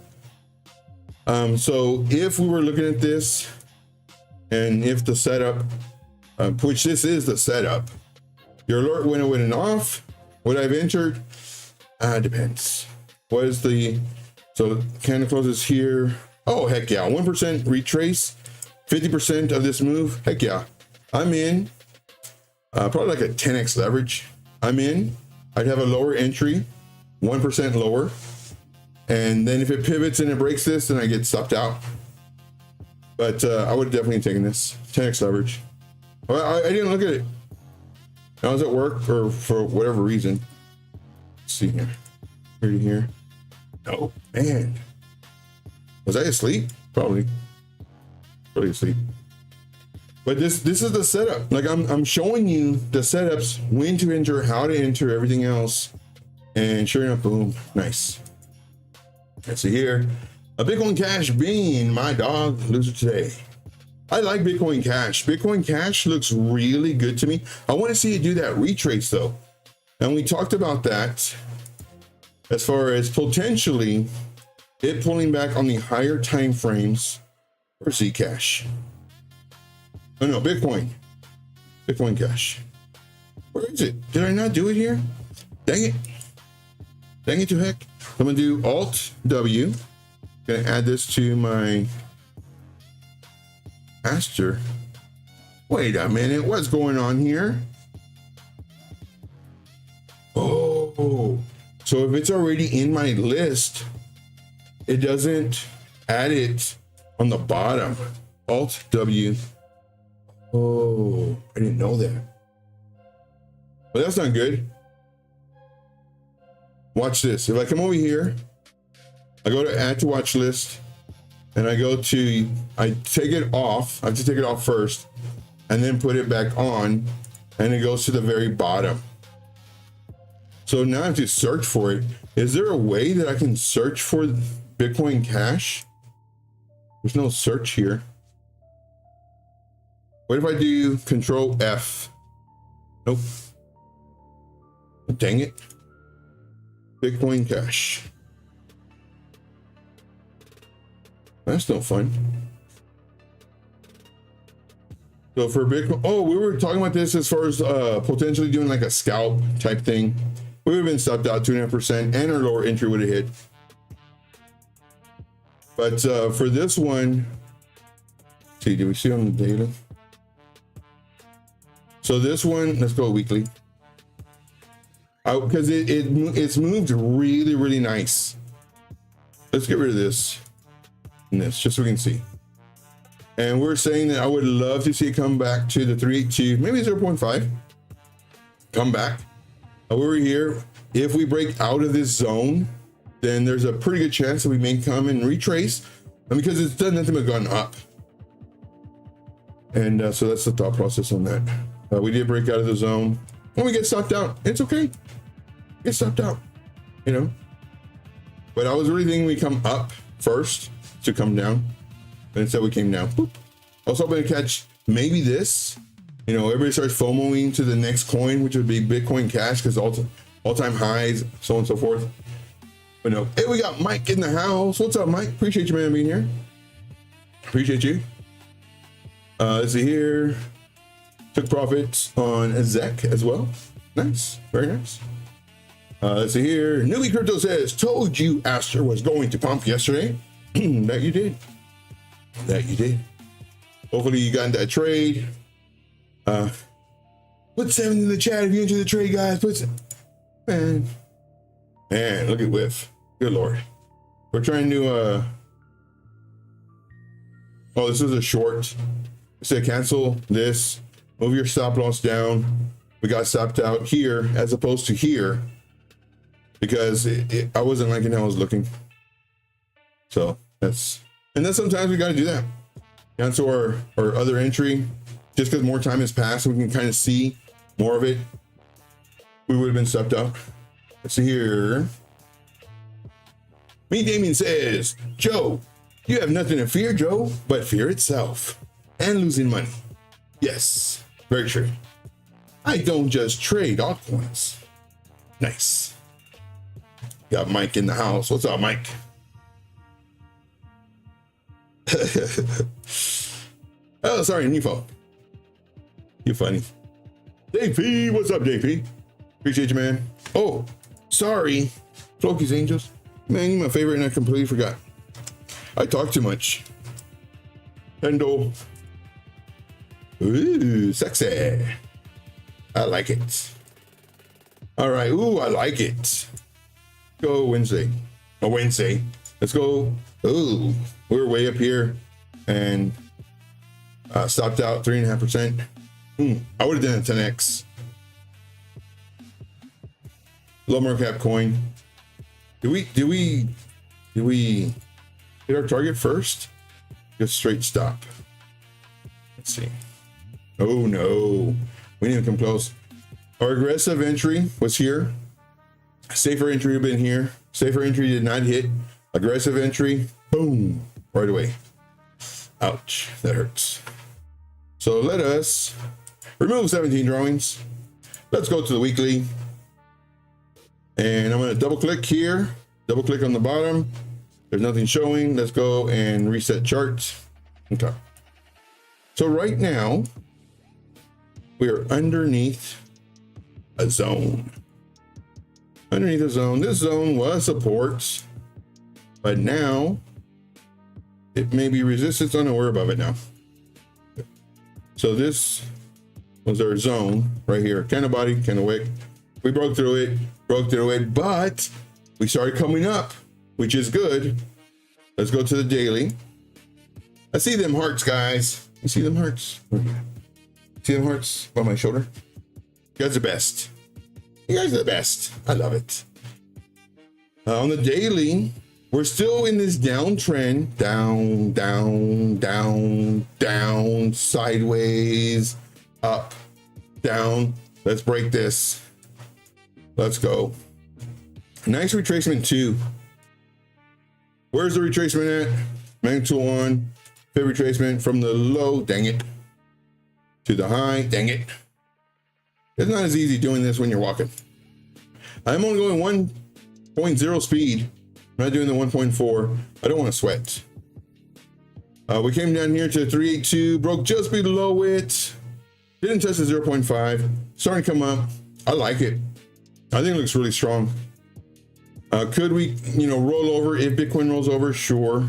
So if we were looking at this, and if the setup, which this is the setup, your alert went off. Would I've entered? Depends. What is the, so candle closes here. Oh, heck yeah. 1% retrace, 50% of this move. Heck yeah. I'm in. Probably like a 10x leverage. I'm in. I'd have a lower entry, 1% lower. And then if it pivots and it breaks this, then I get stopped out. But I would have definitely taken this 10x leverage. I didn't look at it. I was at work or for whatever reason. Let's see here. Here to here. Oh, man. Was I asleep? Probably asleep. But this is the setup. Like I'm showing you the setups, when to enter, how to enter, everything else. And sure enough, boom, nice. Let's see here. A Bitcoin Cash being my dog loser today. I like Bitcoin Cash. Bitcoin Cash looks really good to me. I want to see it do that retrace though. And we talked about that as far as potentially it pulling back on the higher time frames for Zcash. Oh no, Bitcoin Cash. Where is it? Did I not do it here? Dang it to heck. I'm gonna do Alt W. Gonna add this to my Aster. Wait a minute, what's going on here? Oh, so if it's already in my list, it doesn't add it on the bottom. Alt W. Oh, I didn't know that. But that's not good. Watch this. If I come over here, I go to add to watch list, and I go to, I take it off. I have to take it off first and then put it back on, and it goes to the very bottom. So now I have to search for it. Is there a way that I can search for Bitcoin Cash? There's no search here. What if I do Control F? Nope. Dang it. Bitcoin Cash. That's no fun. So for Bitcoin, oh, we were talking about this as far as potentially doing like a scalp type thing. We would have been stopped out 2.5%, and our lower entry would have hit. But for this one, see, do we see on the data? So this one, let's go weekly. Because it's moved really, really nice. Let's get rid of this and this, just so we can see. And we're saying that I would love to see it come back to the 382, maybe 0.5. Come back. Over here, if we break out of this zone, then there's a pretty good chance that we may come and retrace, and because it's done nothing but gone up. And so that's the thought process on that. We did break out of the zone. When we get stopped out, it's okay. Get stopped out, you know. But I was really thinking we come up first to come down, but instead we came down. Boop. I was hoping to catch maybe this. You know, everybody starts FOMOing to the next coin, which would be Bitcoin Cash, because all-time highs, so on and so forth. But no. Hey, we got Mike in the house. What's up, Mike? Appreciate you, man, being here. Appreciate you. Let's see here. Took profits on ZEC as well. Nice, very nice. Let's see here. Newbie Crypto says, told you Aster was going to pump yesterday. That you did. That you did. Hopefully you got in that trade. Put 7 in the chat if you enter the trade, guys. Man, look at whiff. Good Lord. We're trying to, oh, this is a short. It said cancel this, move your stop loss down. We got stopped out here as opposed to here because I wasn't liking how I was looking. So that's sometimes we got to do that. Cancel our other entry just because more time has passed. We can kind of see more of it. We would have been stopped out. Let's see here. Me Damien says, Joe, you have nothing to fear, Joe, but fear itself and losing money. Yes, very true. I don't just trade altcoins. Nice. Got Mike in the house. What's up, Mike? Oh, sorry, new phone. You funny. JP, what's up, JP? Appreciate you, man. Oh, sorry. Floki's Angels. Man, you're my favorite and I completely forgot. I talk too much. Kendall. Ooh, sexy. I like it. All right. Ooh, I like it. Go Wednesday. Oh, Wednesday. Let's go. Ooh, we're way up here and stopped out 3.5%. I would have done a 10x. Low market cap coin. Do we hit our target first? Just straight stop. Let's see. Oh no, we didn't even come close. Our aggressive entry was here. Safer entry would have been here. Safer entry did not hit. Aggressive entry, boom, right away. Ouch, that hurts. So let us remove 17 drawings. Let's go to the weekly. And I'm going to double click here, double click on the bottom. There's nothing showing. Let's go and reset charts. Okay. So right now we are underneath a zone. Underneath a zone. This zone was support, but now it may be resistance. I know we're above it now. So this was our zone right here. Candle body, candle wick. We broke through it, but we started coming up, which is good. Let's go to the daily. I see them hearts, guys. You see them hearts? See them hearts on my shoulder? You guys are the best. You guys are the best. I love it. On the daily, we're still in this downtrend. Down, down, down, down, sideways, up, down. Let's break this. Let's go. Nice retracement too. Where's the retracement at? Magnitude 1. Fib retracement from the low, dang it, to the high, dang it. It's not as easy doing this when you're walking. I'm only going 1.0 speed. I'm not doing the 1.4. I don't want to sweat. We came down here to 382, broke just below it. Didn't touch the 0.5. Starting to come up. I like it. I think it looks really strong. Could we, roll over if Bitcoin rolls over? Sure.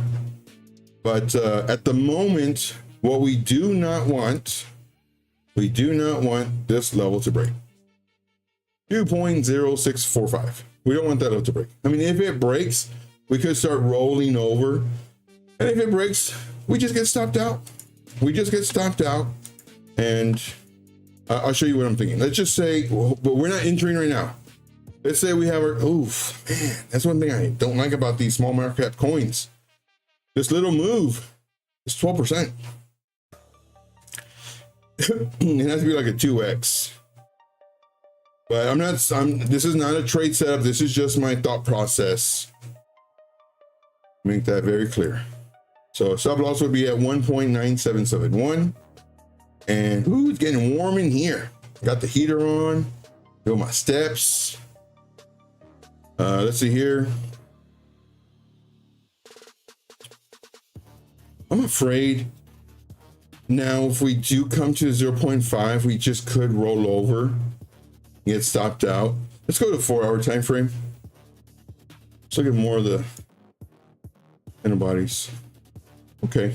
But at the moment, what we do not want this level to break. 2.0645. We don't want that level to break. I mean, if it breaks, we could start rolling over. And if it breaks, we just get stopped out. And I'll show you what I'm thinking. Let's just say, but we're not entering right now. Let's say we have our, oof, man, that's one thing I don't like about these small market cap coins. This little move is 12%. It has to be like a 2x. But this is not a trade setup. This is just my thought process. Make that very clear. So stop loss would be at 1.9771. And ooh, it's getting warm in here. Got the heater on, doing my steps. Let's see here. I'm afraid now if we do come to 0.5, we just could roll over, get stopped out. Let's go to 4-hour time frame. Let's look at more of the antibodies. Okay.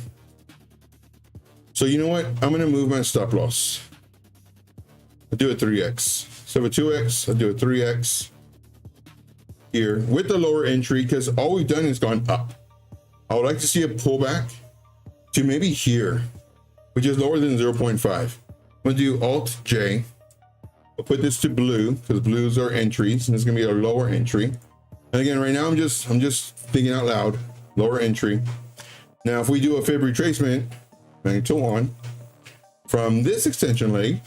So you know what? I'm going to move my stop loss. I'll do a 3x. So a 2x, I'll do a 3x here with the lower entry, because all we've done is gone up. I would like to see a pullback to maybe here, which is lower than 0.5. I'm going to do Alt J. I'll put this to blue because blues are entries, and it's going to be a lower entry. And again, right now I'm just thinking out loud, lower entry. Now, if we do a fib retracement, magnitude 1, from this extension leg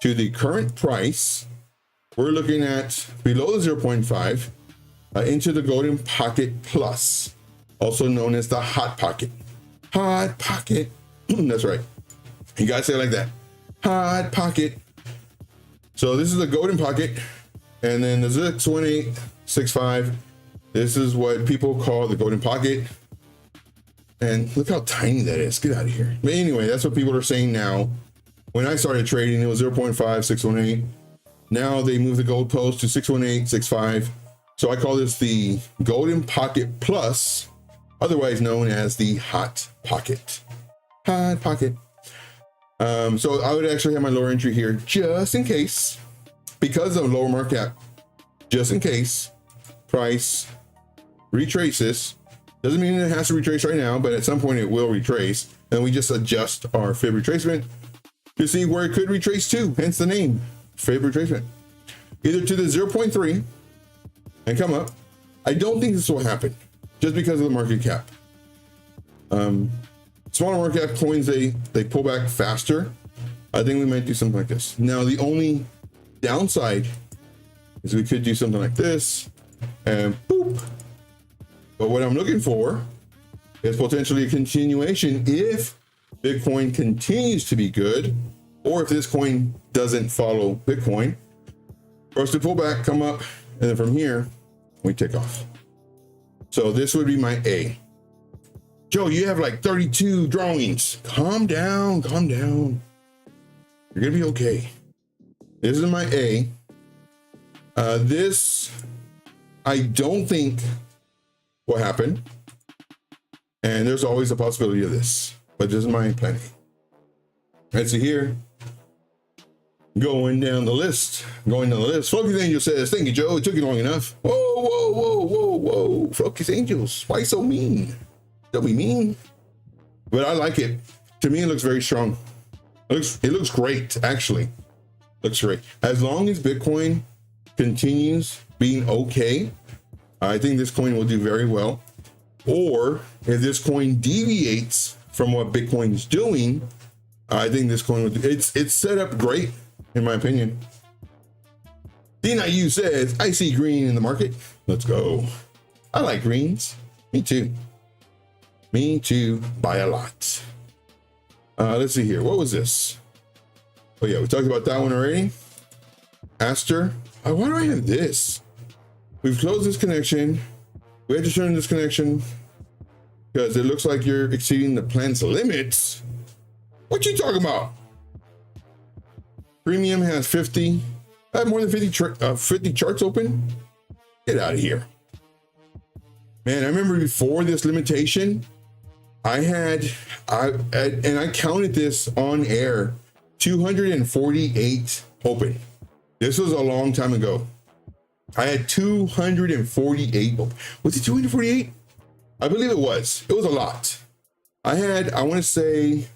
to the current price, we're looking at below the 0.5 into the golden pocket plus, also known as the hot pocket. Hot pocket. That's right. You gotta say it like that. Hot pocket. So this is the golden pocket, and then the 61865. This is what people call the golden pocket. And look how tiny that is. Get out of here. But anyway, that's what people are saying now. When I started trading, it was 0.5, 618. Now they moved the goalpost to 61865. So I call this the golden pocket plus, otherwise known as the hot pocket. Hot pocket. So I would actually have my lower entry here just in case, because of lower market cap, just in case price retraces. Doesn't mean it has to retrace right now, but at some point it will retrace. And we just adjust our fib retracement to see where it could retrace to, hence the name, fib retracement. Either to the 0.3 and come up. I don't think this will happen just because of the market cap. Smaller market cap coins, they pull back faster. I think we might do something like this. Now, the only downside is we could do something like this and boop. But what I'm looking for is potentially a continuation if Bitcoin continues to be good, or if this coin doesn't follow Bitcoin, for us to pull back, come up, and then from here, we take off. So this would be my A. Joe, you have like 32 drawings. Calm down, calm down. You're gonna be okay. This is my A. This, I don't think will happen. And there's always a possibility of this, but this is my plan A. Let's see here. Going down the list. Focus Angel says, thank you, Joe. It took you long enough. Whoa. Focus Angels. Why so mean? Don't be mean. But I like it. To me, it looks very strong. It looks great, actually. Looks great. As long as Bitcoin continues being okay, I think this coin will do very well. Or if this coin deviates from what Bitcoin is doing, I think this coin will do. It's set up great, in my opinion. DNIU says, I see green in the market. Let's go. I like greens. Me too. Me too, by a lot. Let's see here. What was this? Oh yeah, we talked about that one already. Aster. Why do I have this? We've closed this connection. We had to turn this connection because it looks like you're exceeding the plan's limits. What you talking about? Premium has 50. I have more than 50 charts open. Get out of here. Man, I remember before this limitation, I counted this on air, 248 open. This was a long time ago. I had 248 open. Was it 248? I believe it was. It was a lot. I want to say,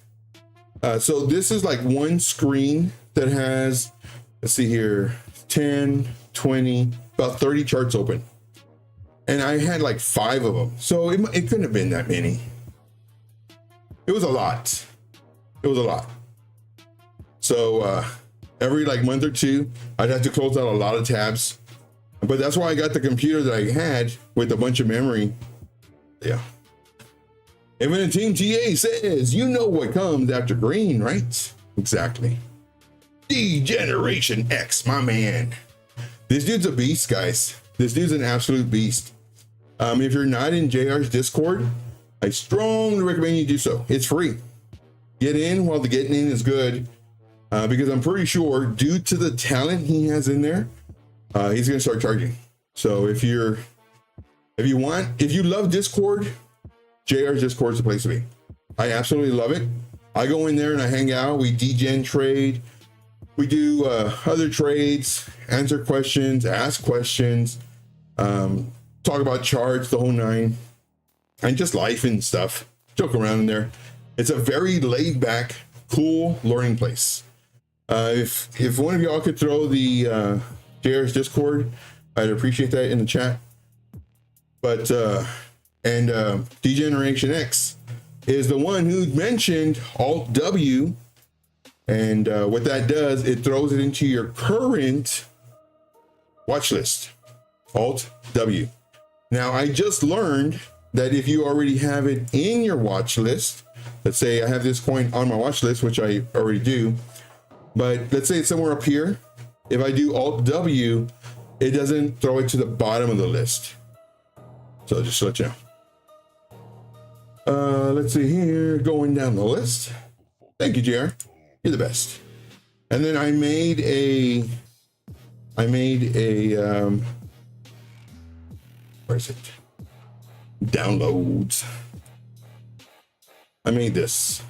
so this is like one screen that has, let's see here, 10, 20, about 30 charts open. And I had like 5 of them. So it couldn't have been that many. It was a lot. So every like month or two, I'd have to close out a lot of tabs. But that's why I got the computer that I had with a bunch of memory. Yeah. Even Team TA says, you know what comes after green, right? Exactly. Degeneration X, my man. This dude's a beast, guys. This dude's an absolute beast. If you're not in JR's Discord, I strongly recommend you do so. It's free. Get in while the getting in is good. Because I'm pretty sure, due to the talent he has in there, he's gonna start charging. So if you love Discord, JR's Discord is the place to be. I absolutely love it. I go in there and I hang out. We degen trade. We do other trades, answer questions, ask questions, talk about charts, the whole nine, and just life and stuff. Joke around in there. It's a very laid back, cool learning place. If one of y'all could throw the JR's Discord, I'd appreciate that in the chat. But Degeneration X is the one who mentioned Alt W, and what that does, it throws it into your current watch list. Alt W. Now, I just learned that if you already have it in your watch list, let's say I have this coin on my watch list, which I already do, but let's say it's somewhere up here. If I do Alt W, it doesn't throw it to the bottom of the list. So just to let you know. Let's see here, going down the list. Thank you, JR. You're the best. And then I made a where is it? Downloads. I made this.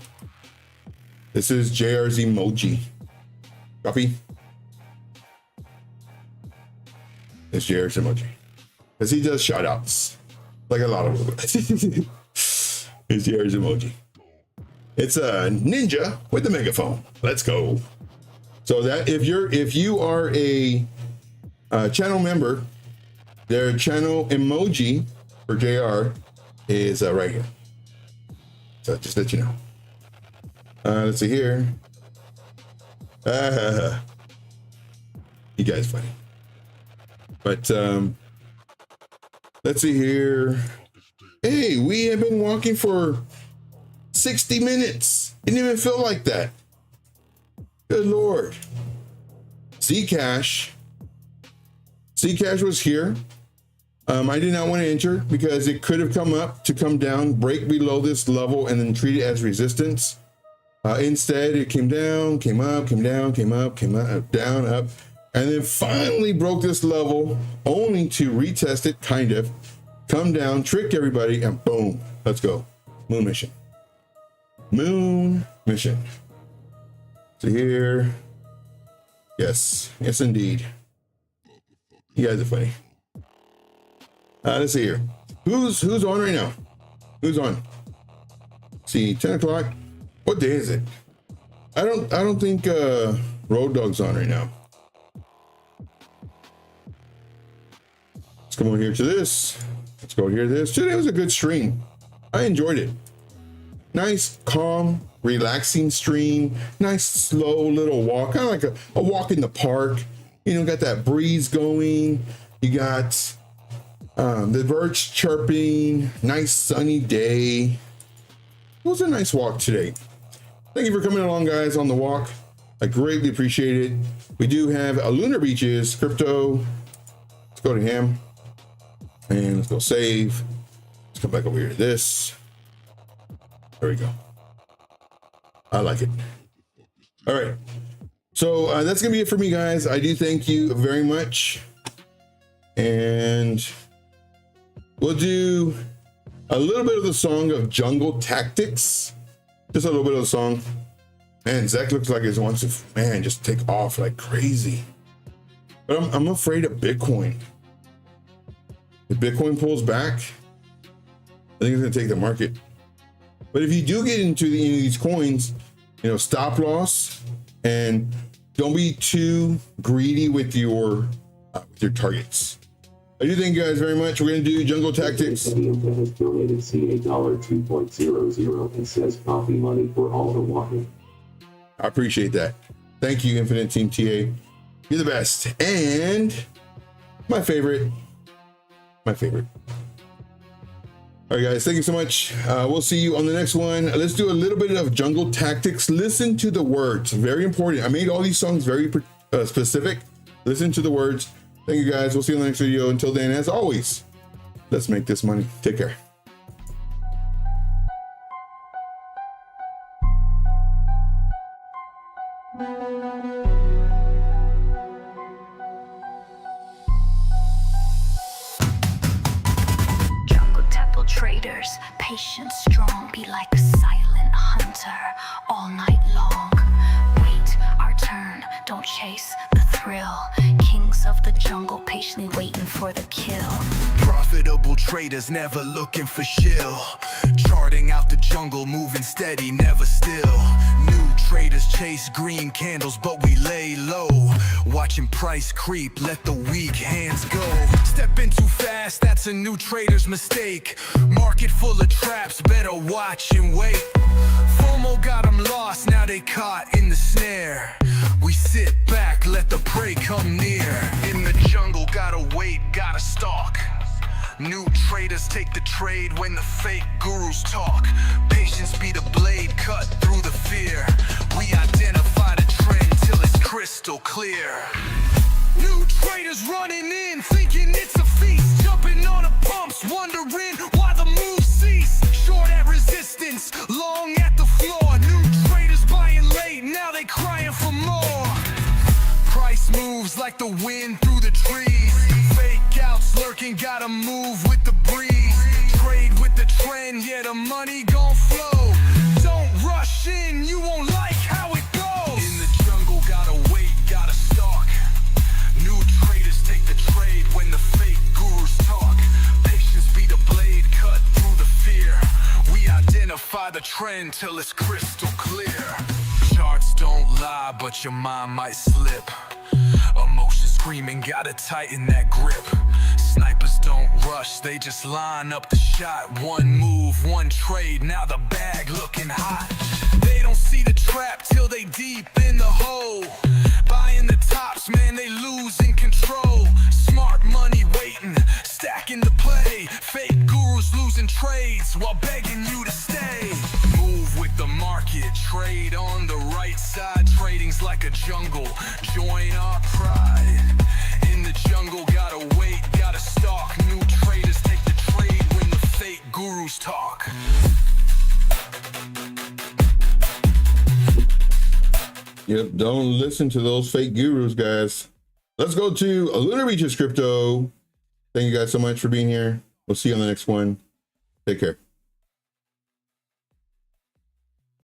This is JR's emoji. Copy. It's JR's emoji. Because he does shout outs. Like a lot of them. It's JR's emoji. It's a ninja with a megaphone. Let's go. So that if you are a channel member, their channel emoji for JR is right here. So just let you know. Let's see here. You guys funny. But let's see here. Hey, we have been walking for 60 minutes. Didn't even feel like that. Good Lord. Zcash was here. I did not want to enter because it could have come up to come down, break below this level, and then treat it as resistance. Instead, it came down, came up, came down, came up, came up, down, up, and then finally broke this level, only to retest it, kind of, come down, trick everybody, and boom, let's go. Moon mission. Moon mission. So here, yes, indeed. You guys are funny. Let's see here. Who's on right now? Who's on? See, 10 o'clock. What day is it? I don't think Road Dog's on right now. Let's come over here to this. Let's go here to this. Today was a good stream. I enjoyed it. Nice, calm, relaxing stream. Nice, slow little walk. Kind of like a walk in the park. You know, got that breeze going. You got the birds chirping. Nice sunny day. It was a nice walk today. Thank you for coming along, guys, on the walk. I greatly appreciate it. We do have a Lunar Beaches crypto. Let's go to him. And let's go save. Let's come back over here to this. There we go. I like it. All right. So that's going to be it for me, guys. I do thank you very much. And we'll do a little bit of the song of Jungle Tactics. Just a little bit of the song. Man, Zach looks like he wants to, man, just take off like crazy. But I'm afraid of Bitcoin. If Bitcoin pulls back, I think it's going to take the market. But if you do get into any of these coins, you know, stop loss and don't be too greedy with your targets. I do thank you guys very much. We're going to do Jungle Tactics. Has donated $2.00 and says coffee money for all the water. I appreciate that. Thank you, Infinite Team TA. You're the best. And my favorite. All right, guys, thank you so much. We'll see you on the next one. Let's do a little bit of Jungle Tactics. Listen to the words. Very important. I made all these songs very specific. Listen to the words. Thank you, guys. We'll see you in the next video. Until then, as always, let's make this money. Take care. traders, patient, strong, be like a silent hunter all night long. Wait our turn, don't chase the thrill. Kings of the jungle, patiently waiting for the kill. Profitable traders never looking for shill. Charting out the jungle, moving steady, never still. New traders chase green candles, but we lay low. Watching price creep, let the weak hands go. Stepping too fast, that's a new trader's mistake. Market full of traps, better watch and wait. FOMO got them lost, now they caught in the snare. We sit back, let the prey come near. In the jungle, gotta wait, gotta stalk. New traders take the trade when the fake gurus talk. Patience be the blade cut through the fear. We identify the trend till it's crystal clear. New traders running in, thinking it's a feast. Jumping on the pumps, wondering why the moves cease. Short at resistance, long at the floor. New traders buying late, now they crying for more. Price moves like the wind through the trees. Fake outs lurking, gotta move with the breeze. Trade with the trend, yeah, the money gon' flow. Don't rush in, you won't like how it goes. In the jungle, gotta wait, gotta stalk. New traders take the trade when the fake gurus talk. Patience be the blade cut through the fear. We identify the trend till it's crystal clear. Charts don't lie, but your mind might slip. Emotion screaming, gotta tighten that grip. Snipers don't rush, they just line up the shot. One move, one trade, now the bag looking hot. They don't see the trap till they deep in the hole. Buying the tops, man, they losing control. Smart money waiting, stacking the play. Fake gurus losing trades while begging you to stay. Move with the market, trade on the right side. Trading's like a jungle, join our pride. In the jungle, gotta wait, gotta stalk. New traders take the trade when the fake gurus talk. Yep, don't listen to those fake gurus, guys. Let's go to a little Reaches Crypto. Thank you guys so much for being here. We'll see you on the next one. Take care.